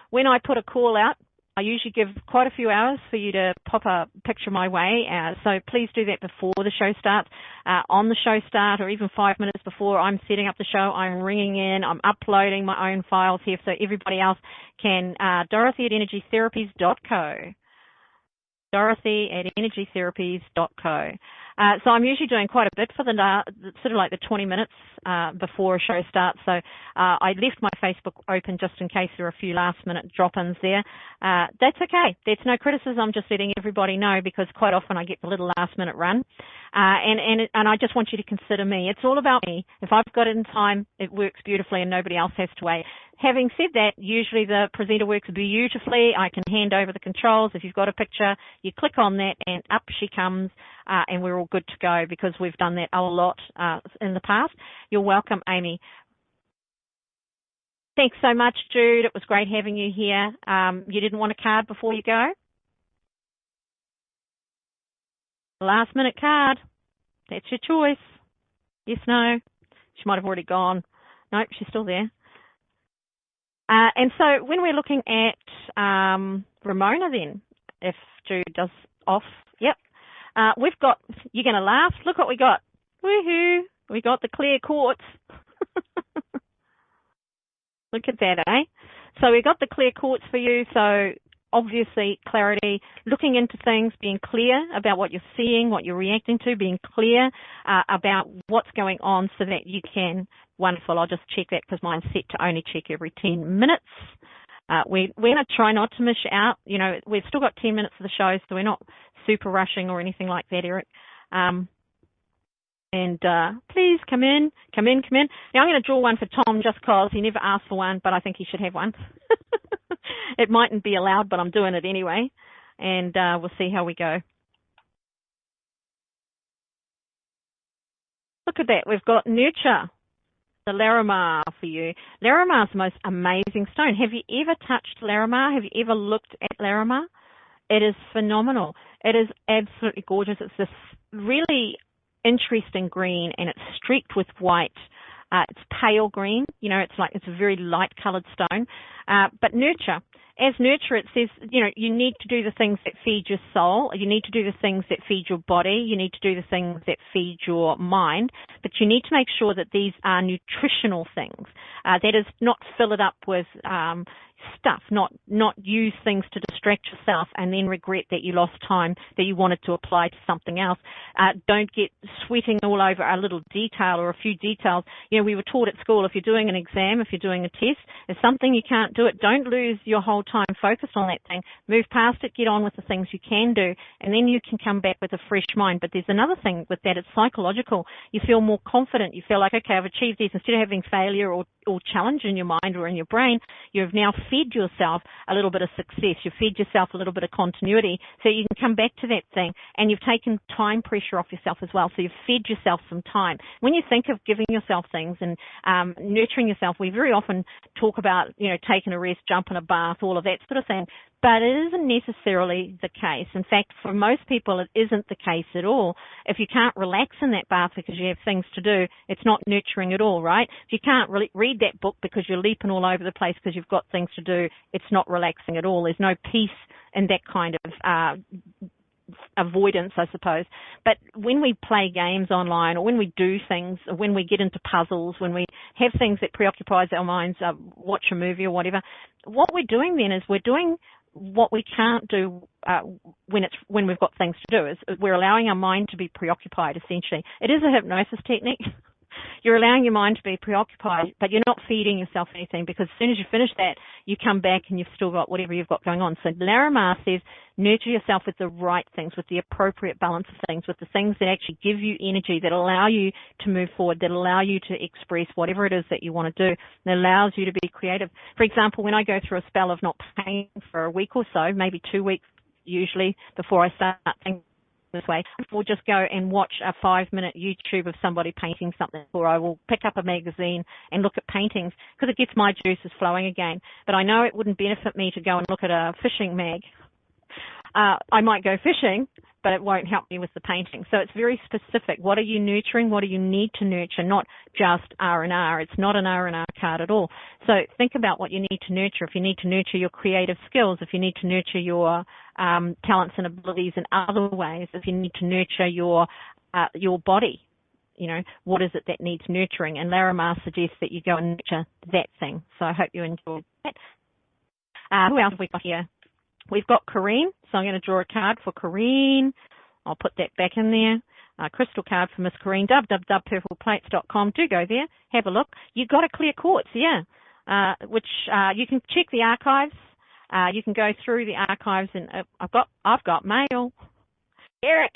when I put a call out, I usually give quite a few hours for you to pop a picture my way. So please do that before the show starts, on the show start, or even 5 minutes before I'm setting up the show. I'm ringing in, I'm uploading my own files here so everybody else can, Dorothy at energy-therapies.co. Dorothy at energy-therapies.co. So I'm usually doing quite a bit for the sort of like the 20 minutes before a show starts. So I left my Facebook open just in case there are a few last-minute drop-ins there. That's okay. That's no criticism. Just letting everybody know, because quite often I get the little last-minute run. And I just want you to consider me. It's all about me. If I've got it in time, it works beautifully, and nobody else has to wait. Having said that, usually the presenter works beautifully. I can hand over the controls. If you've got a picture, you click on that and up she comes, and we're all good to go, because we've done that a lot in the past. You're welcome, Amy. Thanks so much, Jude. It was great having you here. You didn't want a card before you go? Last minute card. That's your choice. Yes, no. She might have already gone. Nope, she's still there. And so when we're looking at Ramona then, if Jude does off, yep. We've got, you're going to laugh, look what we got. Woohoo! We got the clear quartz. Look at that, eh? So we got the clear quartz for you. So obviously clarity, looking into things, being clear about what you're seeing, what you're reacting to, being clear about what's going on so that you can, wonderful, I'll just check that because mine's set to only check every 10 minutes. We're going to try not to miss out. You know, we've still got 10 minutes of the show, so we're not super rushing or anything like that, Eric. Please come in. Now I'm going to draw one for Tom just because he never asked for one, but I think he should have one. It mightn't be allowed, but I'm doing it anyway. And we'll see how we go. Look at that. We've got Nurture, the Larimar for you. Larimar is the most amazing stone. Have you ever touched Larimar? Have you ever looked at Larimar? It is phenomenal. It is absolutely gorgeous. It's this really interesting green, and it's streaked with white. It's pale green. You know, it's a very light coloured stone. But Nurture, as Nurture, it says, you know, you need to do the things that feed your soul. You need to do the things that feed your body. You need to do the things that feed your mind. But you need to make sure that these are nutritional things. That is, not fill it up with stuff, not use things to distract yourself and then regret that you lost time that you wanted to apply to something else. Don't get sweating all over a little detail or a few details. You know, we were taught at school, if you're doing an exam, if you're doing a test, if something you can't do it, don't lose your whole time focused on that thing. Move past it, get on with the things you can do, and then you can come back with a fresh mind. But there's another thing with that, it's psychological. You feel more confident. You feel like, okay, I've achieved this. Instead of having failure or challenge in your mind or in your brain, you've now fed yourself a little bit of success. You've fed yourself a little bit of continuity so you can come back to that thing, and you've taken time pressure off yourself as well. So you've fed yourself some time. When you think of giving yourself things and nurturing yourself, we very often talk about, you know, taking a rest, jumping a bath, all of that sort of thing. But it isn't necessarily the case. In fact, for most people, it isn't the case at all. If you can't relax in that bath because you have things to do, it's not nurturing at all, right? If you can't read that book because you're leaping all over the place because you've got things to do, it's not relaxing at all. There's no peace in that kind of avoidance, I suppose. But when we play games online, or when we do things, or when we get into puzzles, when we have things that preoccupies our minds, watch a movie or whatever, what we're doing then is we're doing what we can't do when we've got things to do. Is we're allowing our mind to be preoccupied, essentially. It is a hypnosis technique. You're allowing your mind to be preoccupied, but you're not feeding yourself anything, because as soon as you finish that, you come back and you've still got whatever you've got going on. So Larimar says, nurture yourself with the right things, with the appropriate balance of things, with the things that actually give you energy, that allow you to move forward, that allow you to express whatever it is that you want to do, that allows you to be creative. For example, when I go through a spell of not painting for a week or so, maybe 2 weeks usually, before I start thinking this way. I will just go and watch a 5-minute YouTube of somebody painting something, or I will pick up a magazine and look at paintings because it gets my juices flowing again. But I know it wouldn't benefit me to go and look at a fishing mag. I might go fishing, but it won't help me with the painting. So it's very specific. What are you nurturing? What do you need to nurture? Not just R&R. It's not an R&R card at all. So think about what you need to nurture. If you need to nurture your creative skills, if you need to nurture your talents and abilities in other ways, if you need to nurture your body, what is it that needs nurturing? And Larimar suggests that you go and nurture that thing. So I hope you enjoyed that. Who else have we got here? We've got Corrine, so I'm going to draw a card for Corrine. I'll put that back in there. Crystal card for Miss Corrine, www.purpleplates.com. Do go there, have a look. You've got a clear quartz, which you can check the archives. You can go through the archives, and I've got mail. Eric,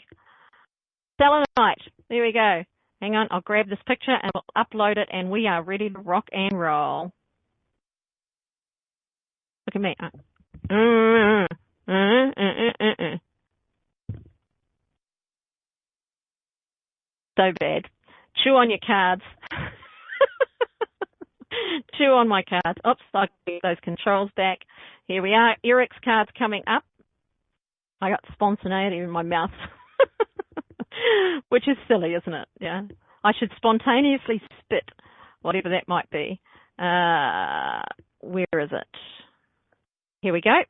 selenite. There we go. Hang on, I'll grab this picture and we'll upload it, and we are ready to rock and roll. Look at me. So bad. Chew on your cards. Chew on my cards. Oops, I'll get those controls back. Here we are. Eric's card's coming up. I got spontaneity in my mouth, which is silly, isn't it? Yeah. I should spontaneously spit, whatever that might be. Where is it? Here we go.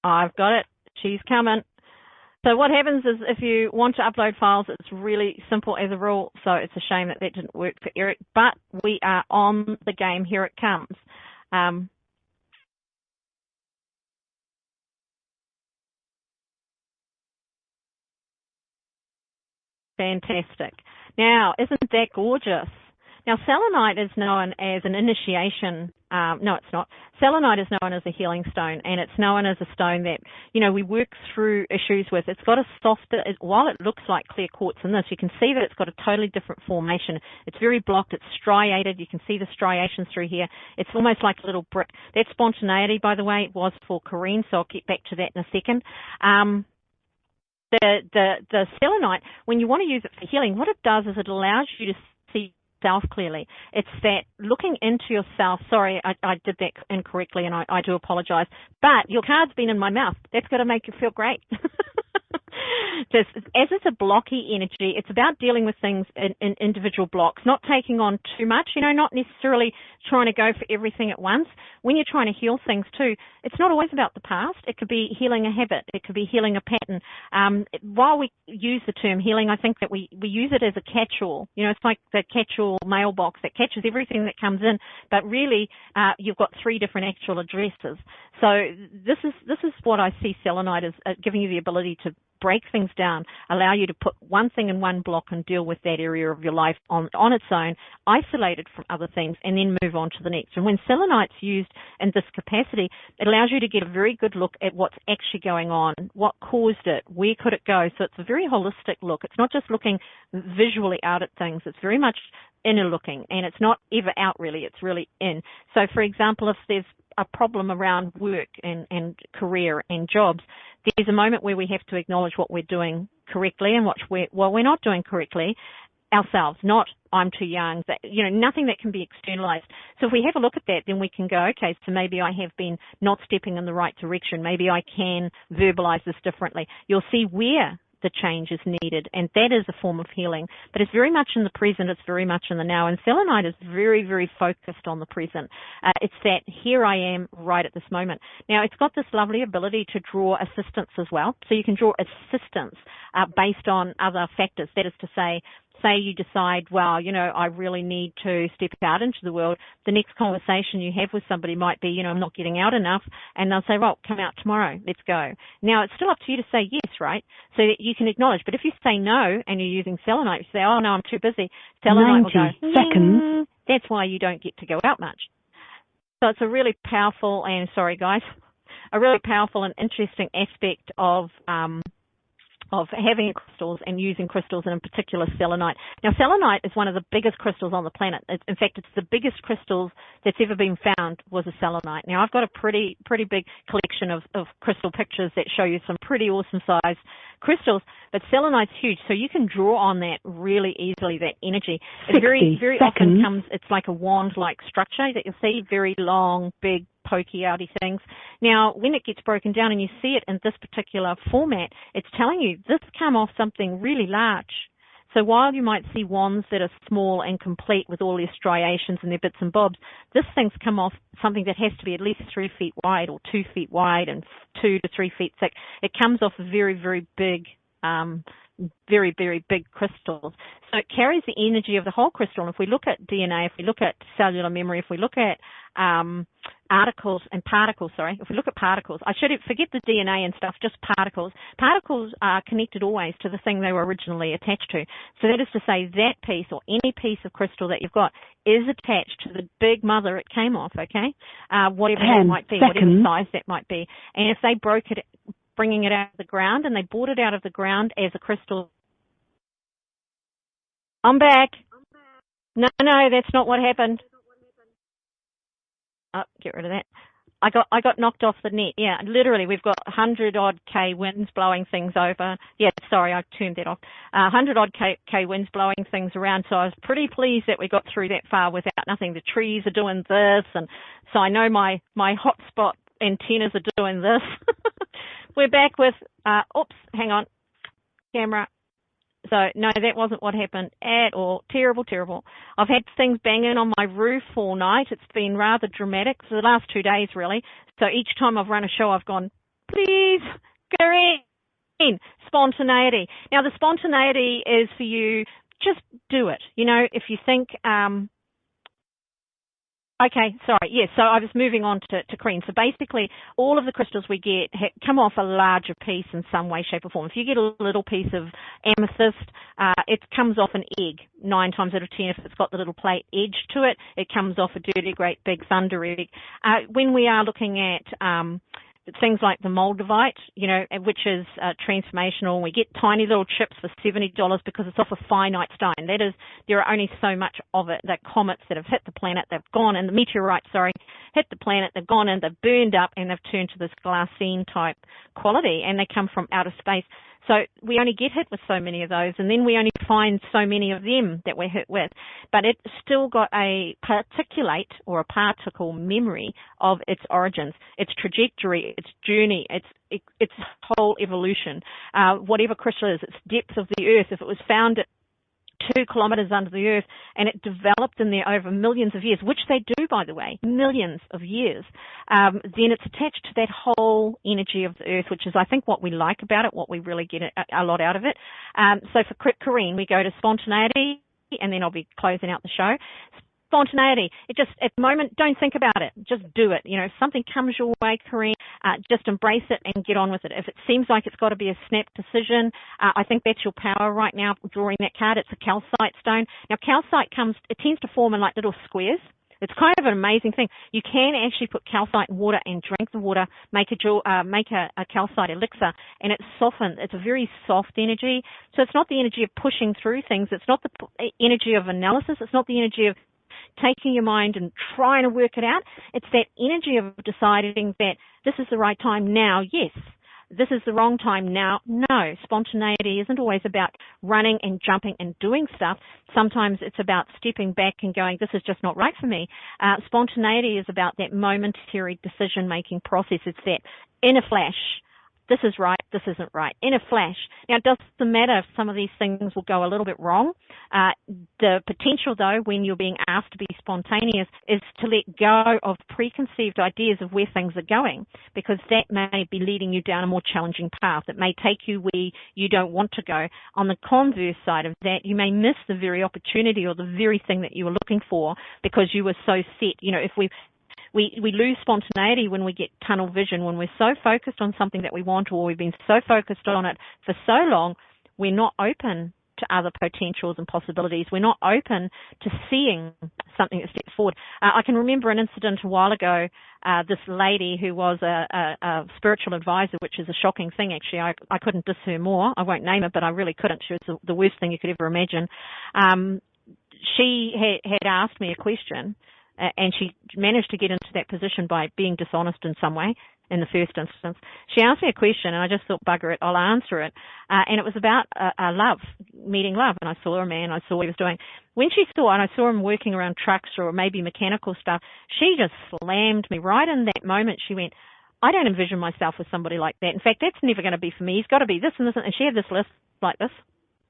I've got it. She's coming. So what happens is if you want to upload files, it's really simple as a rule. So it's a shame that didn't work for Eric. But we are on the game. Here it comes. Fantastic. Now, isn't that gorgeous? Now, selenite is known as an initiation. No, it's not. Selenite is known as a healing stone, and it's known as a stone that, we work through issues with. It's got a softer, while it looks like clear quartz in this, you can see that it's got a totally different formation. It's very blocked. It's striated. You can see the striations through here. It's almost like a little brick. That spontaneity, by the way, was for Corrine, so I'll get back to that in a second. The selenite, when you want to use it for healing, what it does is it allows you to see yourself clearly. It's that looking into yourself. Sorry, I did that incorrectly, and I do apologize. But your card's been in my mouth. That's got to make you feel great. Just as it's a blocky energy, it's about dealing with things in individual blocks, not taking on too much, not necessarily trying to go for everything at once. When you're trying to heal things too, it's not always about the past. It could be healing a habit. It could be healing a pattern. While we use the term healing, I think that we use it as a catch-all. It's like the catch-all mailbox that catches everything that comes in, but really you've got 3 different actual addresses. So this is what I see selenite as giving you the ability to break things down, allow you to put one thing in one block and deal with that area of your life on its own, isolated from other things, and then move on to the next. And when selenite's used in this capacity, it allows you to get a very good look at what's actually going on, what caused it, where could it go. So it's a very holistic look. It's not just looking visually out at things. It's very much inner looking, and it's not ever out really. It's really in. So, for example, if there's a problem around work and career and jobs, there's a moment where we have to acknowledge what we're doing correctly and what we're not doing correctly ourselves, not I'm too young, nothing that can be externalized. So if we have a look at that, then we can go, okay, so maybe I have been not stepping in the right direction. Maybe I can verbalize this differently. You'll see where the change is needed, and that is a form of healing. But it's very much in the present, it's very much in the now, and selenite is very, very focused on the present. It's that here I am right at this moment. Now, it's got this lovely ability to draw assistance as well, so you can draw assistance based on other factors. That is to say you decide, well, I really need to step out into the world. The next conversation you have with somebody might be, I'm not getting out enough, and they'll say, well, come out tomorrow, let's go. Now, it's still up to you to say yes, right? So that you can acknowledge. But if you say no and you're using selenite, you say, oh, no, I'm too busy. Selenite will go, 90 seconds. That's why you don't get to go out much. So it's a really powerful, and sorry, guys, a really powerful and interesting aspect of having crystals and using crystals, and in particular selenite. Now, selenite is one of the biggest crystals on the planet. In fact, it's the biggest crystals that's ever been found was a selenite. Now, I've got a pretty big collection of crystal pictures that show you some pretty awesome size crystals, but selenite's huge, so you can draw on that really easily, that energy. It very often comes, it's like a wand-like structure that you'll see, very long, big, pokey, outy things. Now, when it gets broken down and you see it in this particular format, it's telling you this come off something really large. So while you might see wands that are small and complete with all their striations and their bits and bobs, this thing's come off something that has to be at least 3 feet wide or 2 feet wide and 2 to 3 feet thick. It comes off very, very big, very, very big crystals. So it carries the energy of the whole crystal. And if we look at DNA, if we look at cellular memory, if we look at if we look at particles, I should forget the DNA and stuff, just particles. Particles are connected always to the thing they were originally attached to. So that is to say that piece or any piece of crystal that you've got is attached to the big mother it came off, okay? Whatever that might be, whatever size that might be. And if they broke it, bringing it out of the ground, and they brought it out of the ground as a crystal. I'm back. No, that's not what happened. Oh, get rid of that. I got knocked off the net. Yeah, literally, we've got 100-odd K winds blowing things over. Yeah, sorry, I turned that off. 100-odd K winds blowing things around. So I was pretty pleased that we got through that far without nothing. The trees are doing this, and so I know my hotspot antennas are doing this. We're back with, hang on, camera. So, no, that wasn't what happened at all. Terrible. I've had things banging on my roof all night. It's been rather dramatic for the last 2 days, really. So each time I've run a show, I've gone, please, go in. Spontaneity. Now, the spontaneity is for you, just do it. You know, if you think... Okay, sorry. Yes, so I was moving on to cream. So basically, all of the crystals we get come off a larger piece in some way, shape, or form. If you get a little piece of amethyst, it comes off an egg 9 times out of 10. If it's got the little plate edge to it, it comes off a dirty, great big thunder egg. When we are looking at things like the moldavite, you know, which is transformational. We get tiny little chips for $70 because it's off a finite stone. That is, there are only so much of it. The comets that have hit the planet, they've gone, and the meteorites, hit the planet, they've gone in, they've burned up, and they've turned to this glassine type quality, and they come from outer space. So we only get hit with so many of those, and then we only find so many of them that we're hit with. But it's still got a particulate or a particle memory of its origins, its trajectory, its journey, its whole evolution. Whatever crystal is, its depth of the earth, if it was found at 2 kilometers under the earth and it developed in there over millions of years, which they do, by the way, millions of years, then it's attached to that whole energy of the earth, which is, I think, what we like about it, what we really get a lot out of it. So for Corrine, we go to spontaneity, and then I'll be closing out the show. Spontaneity. It just, at the moment, don't think about it. Just do it. You know, if something comes your way, Corrine, just embrace it and get on with it. If it seems like it's got to be a snap decision, I think that's your power right now, drawing that card. It's a calcite stone. Now, calcite it tends to form in like little squares. It's kind of an amazing thing. You can actually put calcite in water and drink the water, make a calcite elixir, and it's softened. It's a very soft energy. So it's not the energy of pushing through things. It's not the energy of analysis. It's not the energy of taking your mind and trying to work it out. It's that energy of deciding that this is the right time now, yes. This is the wrong time now, no. Spontaneity isn't always about running and jumping and doing stuff. Sometimes it's about stepping back and going, this is just not right for me. Spontaneity is about that momentary decision-making process. It's that in a flash, this is right, this isn't right, in a flash. Now, it doesn't matter if some of these things will go a little bit wrong. The potential, though, when you're being asked to be spontaneous is to let go of preconceived ideas of where things are going, because that may be leading you down a more challenging path. It may take you where you don't want to go. On the converse side of that, you may miss the very opportunity or the very thing that you were looking for because you were so set. You know, if we lose spontaneity when we get tunnel vision, when we're so focused on something that we want, or we've been so focused on it for so long, we're not open to other potentials and possibilities. We're not open to seeing something that steps forward. I can remember an incident a while ago. This lady who was a spiritual advisor, which is a shocking thing, actually. I couldn't diss her more. I won't name her, but I really couldn't. She was the worst thing you could ever imagine. She had asked me a question, and she managed to get into that position by being dishonest in some way in the first instance. She asked me a question, and I just thought, bugger it, I'll answer it. And it was about meeting love. And I saw a man, I saw what he was doing. When she saw, and I saw him working around trucks or maybe mechanical stuff, she just slammed me right in that moment. She went, I don't envision myself with somebody like that. In fact, that's never going to be for me. He's got to be this and this. And she had this list like this.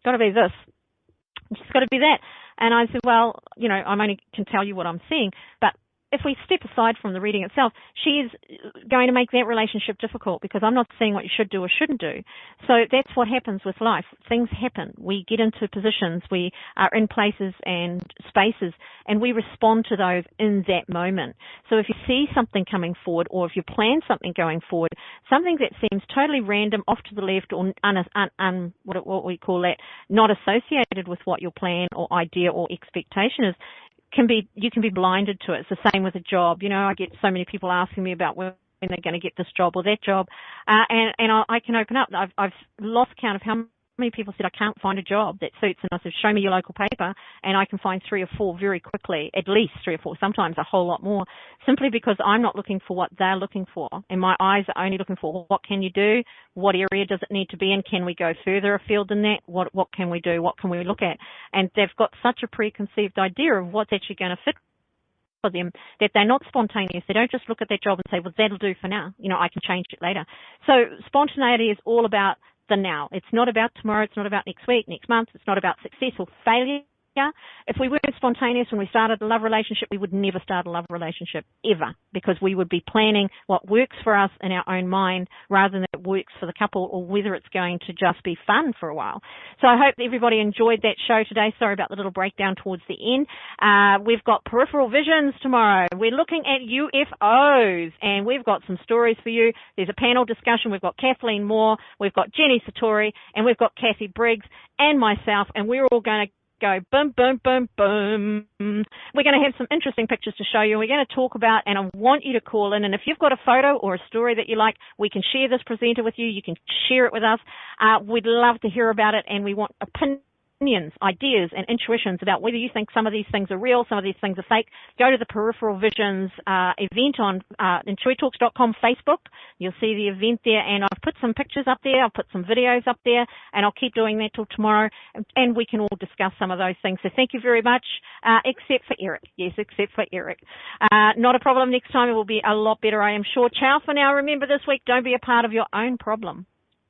Got to be this. She's got to be that. And I said, well, you know, I only can tell you what I'm seeing. But if we step aside from the reading itself, she is going to make that relationship difficult because I'm not seeing what you should do or shouldn't do. So that's what happens with life. Things happen. We get into positions. We are in places and spaces, and we respond to those in that moment. So if you see something coming forward, or if you plan something going forward, something that seems totally random, off to the left, or what we call that, not associated with what your plan or idea or expectation is, you can be blinded to it. It's the same with a job. You know, I get so many people asking me about when they're going to get this job or that job, and I can open up. I've lost count of how many people said, I can't find a job that suits. And I said, show me your local paper, and I can find 3 or 4 very quickly, at least 3 or 4, sometimes a whole lot more, simply because I'm not looking for what they're looking for. And my eyes are only looking for, what can you do? What area does it need to be in? Can we go further afield than that? What can we do? What can we look at? And they've got such a preconceived idea of what's actually going to fit for them that they're not spontaneous. They don't just look at that job and say, well, that'll do for now. You know, I can change it later. So spontaneity is all about the now. It's not about tomorrow. It's not about next week, next month. It's not about success or failure. If we weren't spontaneous when we started a love relationship, we would never start a love relationship ever, because we would be planning what works for us in our own mind rather than it works for the couple, or whether it's going to just be fun for a while. So I hope everybody enjoyed that show today. Sorry about the little breakdown towards the end. We've got peripheral visions tomorrow. We're looking at UFOs, and we've got some stories for you. There's a panel discussion. We've got Kathleen Moore, we've got Jenny Satori, and we've got Kathy Briggs and myself, and we're all going to go boom, boom, boom, boom. We're going to have some interesting pictures to show you. We're going to talk about, and I want you to call in, and if you've got a photo or a story that you like, we can share this presenter with you. You can share it with us. We'd love to hear about it, and we want opinions, ideas, and intuitions about whether you think some of these things are real, some of these things are fake. Go to the Peripheral Visions event on IntuiTalks.com Facebook. You'll see the event there, and I've put some pictures up there. I've put some videos up there, and I'll keep doing that till tomorrow, and we can all discuss some of those things. So thank you very much, except for Eric. Yes, except for Eric. Not a problem. Next time it will be a lot better, I am sure. Ciao for now. Remember this week, don't be a part of your own problem.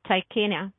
Take care now.